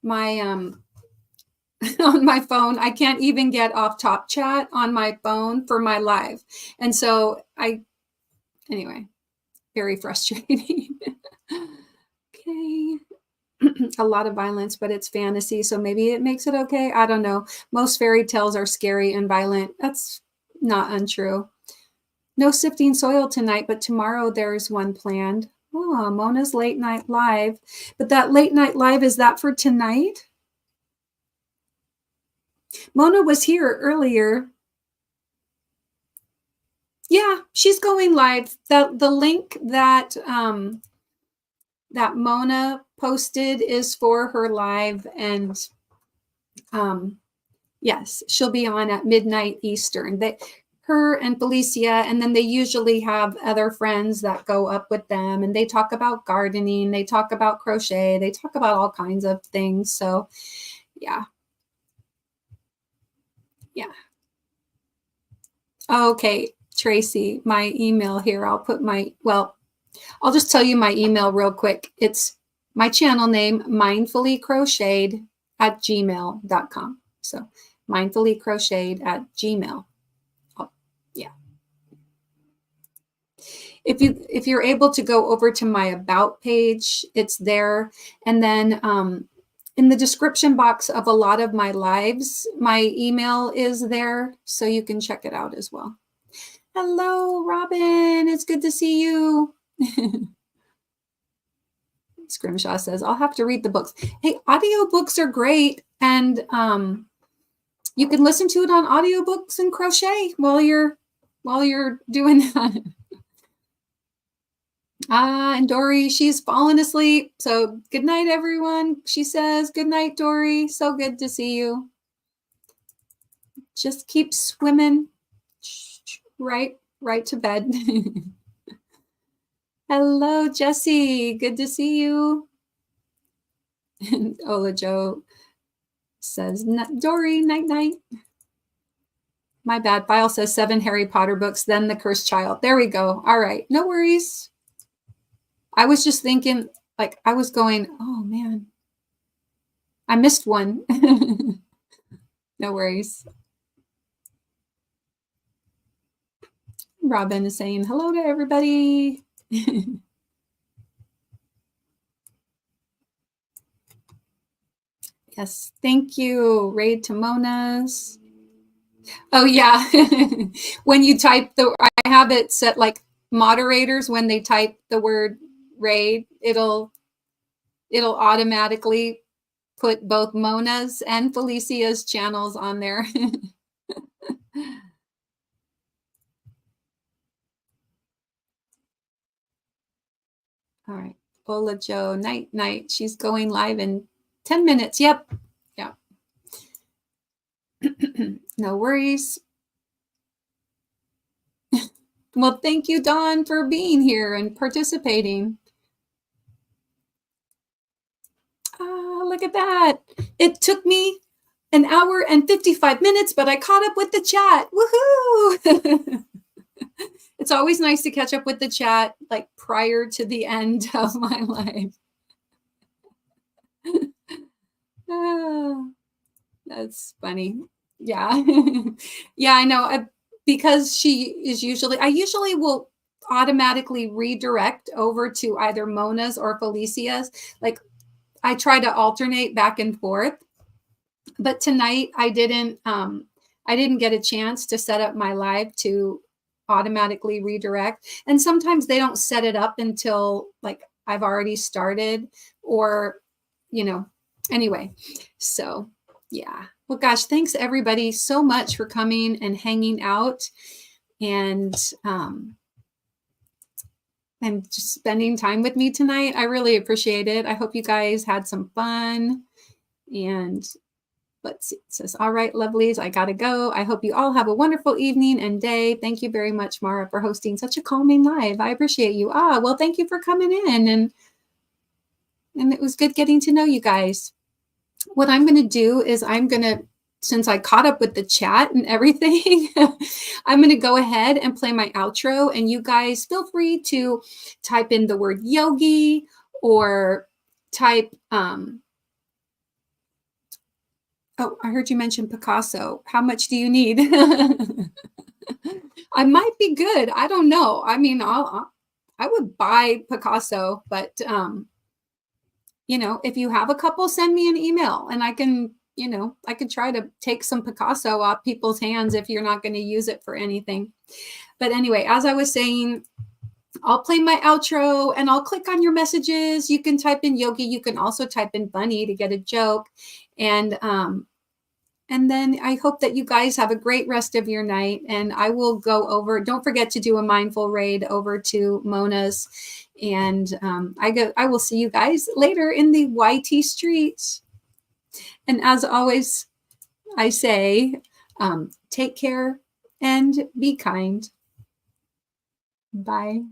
My on my phone, I can't even get off Top Chat on my phone for my live. And so anyway, very frustrating. Okay. A lot of violence, but it's fantasy, so maybe it makes it okay. I don't know. Most fairy tales are scary and violent. That's not untrue. No sifting soil tonight, but tomorrow there's one planned. Oh, Mona's late night live. But that late night live, is that for tonight? Mona was here earlier. Yeah, she's going live. The link that that Mona posted is for her live, and yes, she'll be on at midnight Eastern. Her and Felicia, and then they usually have other friends that go up with them, and they talk about gardening, they talk about crochet, they talk about all kinds of things. So yeah. Yeah. Okay, Tracy, my email here. I'll just tell you my email real quick. It's my channel name, mindfullycrocheted@gmail.com. So mindfullycrocheted@gmail. Oh, yeah. If you're able to go over to my about page, it's there. And then in the description box of a lot of my lives, my email is there, so you can check it out as well. Hello, Robin. It's good to see you. Scrimshaw says, I'll have to read the books. Hey, audiobooks are great. And you can listen to it on audiobooks and crochet while you're doing that. And Dory, she's fallen asleep. So good night, everyone. She says, good night, Dory. So good to see you. Just keep swimming right to bed. Hello, Jessie. Good to see you. And Ola Joe says, Dory, night, night. My bad. File says 7 Harry Potter books, then The Cursed Child. There we go. All right. No worries. I was just thinking, like, I was going, oh, man. I missed one. No worries. Robin is saying hello to everybody. Yes, thank you. Raid to Mona's. Oh yeah. When you type I have it set like moderators, when they type the word raid, it'll automatically put both Mona's and Felicia's channels on there. All right. Ola Joe, night, night. She's going live in 10 minutes. Yep. Yeah. No worries. Well, thank you, Dawn, for being here and participating. Look at that. It took me an hour and 55 minutes, but I caught up with the chat. Woohoo! It's always nice to catch up with the chat like prior to the end of my life. Oh, that's funny. Yeah. Yeah, I know. Because I usually will automatically redirect over to either Mona's or Felicia's. Like I try to alternate back and forth. But tonight I didn't get a chance to set up my live to automatically redirect. And sometimes they don't set it up until like I've already started, or anyway. So yeah. Well, gosh, thanks everybody so much for coming and hanging out and just spending time with me tonight. I really appreciate it. I hope you guys had some fun, and Let's see. It says, all right, lovelies, I got to go. I hope you all have a wonderful evening and day. Thank you very much, Mara, for hosting such a calming live. I appreciate you. Well, thank you for coming in. And it was good getting to know you guys. What I'm going to do is since I caught up with the chat and everything, I'm going to go ahead and play my outro. And you guys feel free to type in the word yogi or type, oh, I heard you mention Picasso. How much do you need? I might be good. I don't know. I mean, I would buy Picasso, but if you have a couple, send me an email and I can try to take some Picasso off people's hands if you're not going to use it for anything. But anyway, as I was saying, I'll play my outro and I'll click on your messages. You can type in yogi. You can also type in bunny to get a joke. And then I hope that you guys have a great rest of your night. And I will go over, don't forget to do a mindful raid over to Mona's. And I will see you guys later in the YT streets. And as always, I say, take care and be kind. Bye.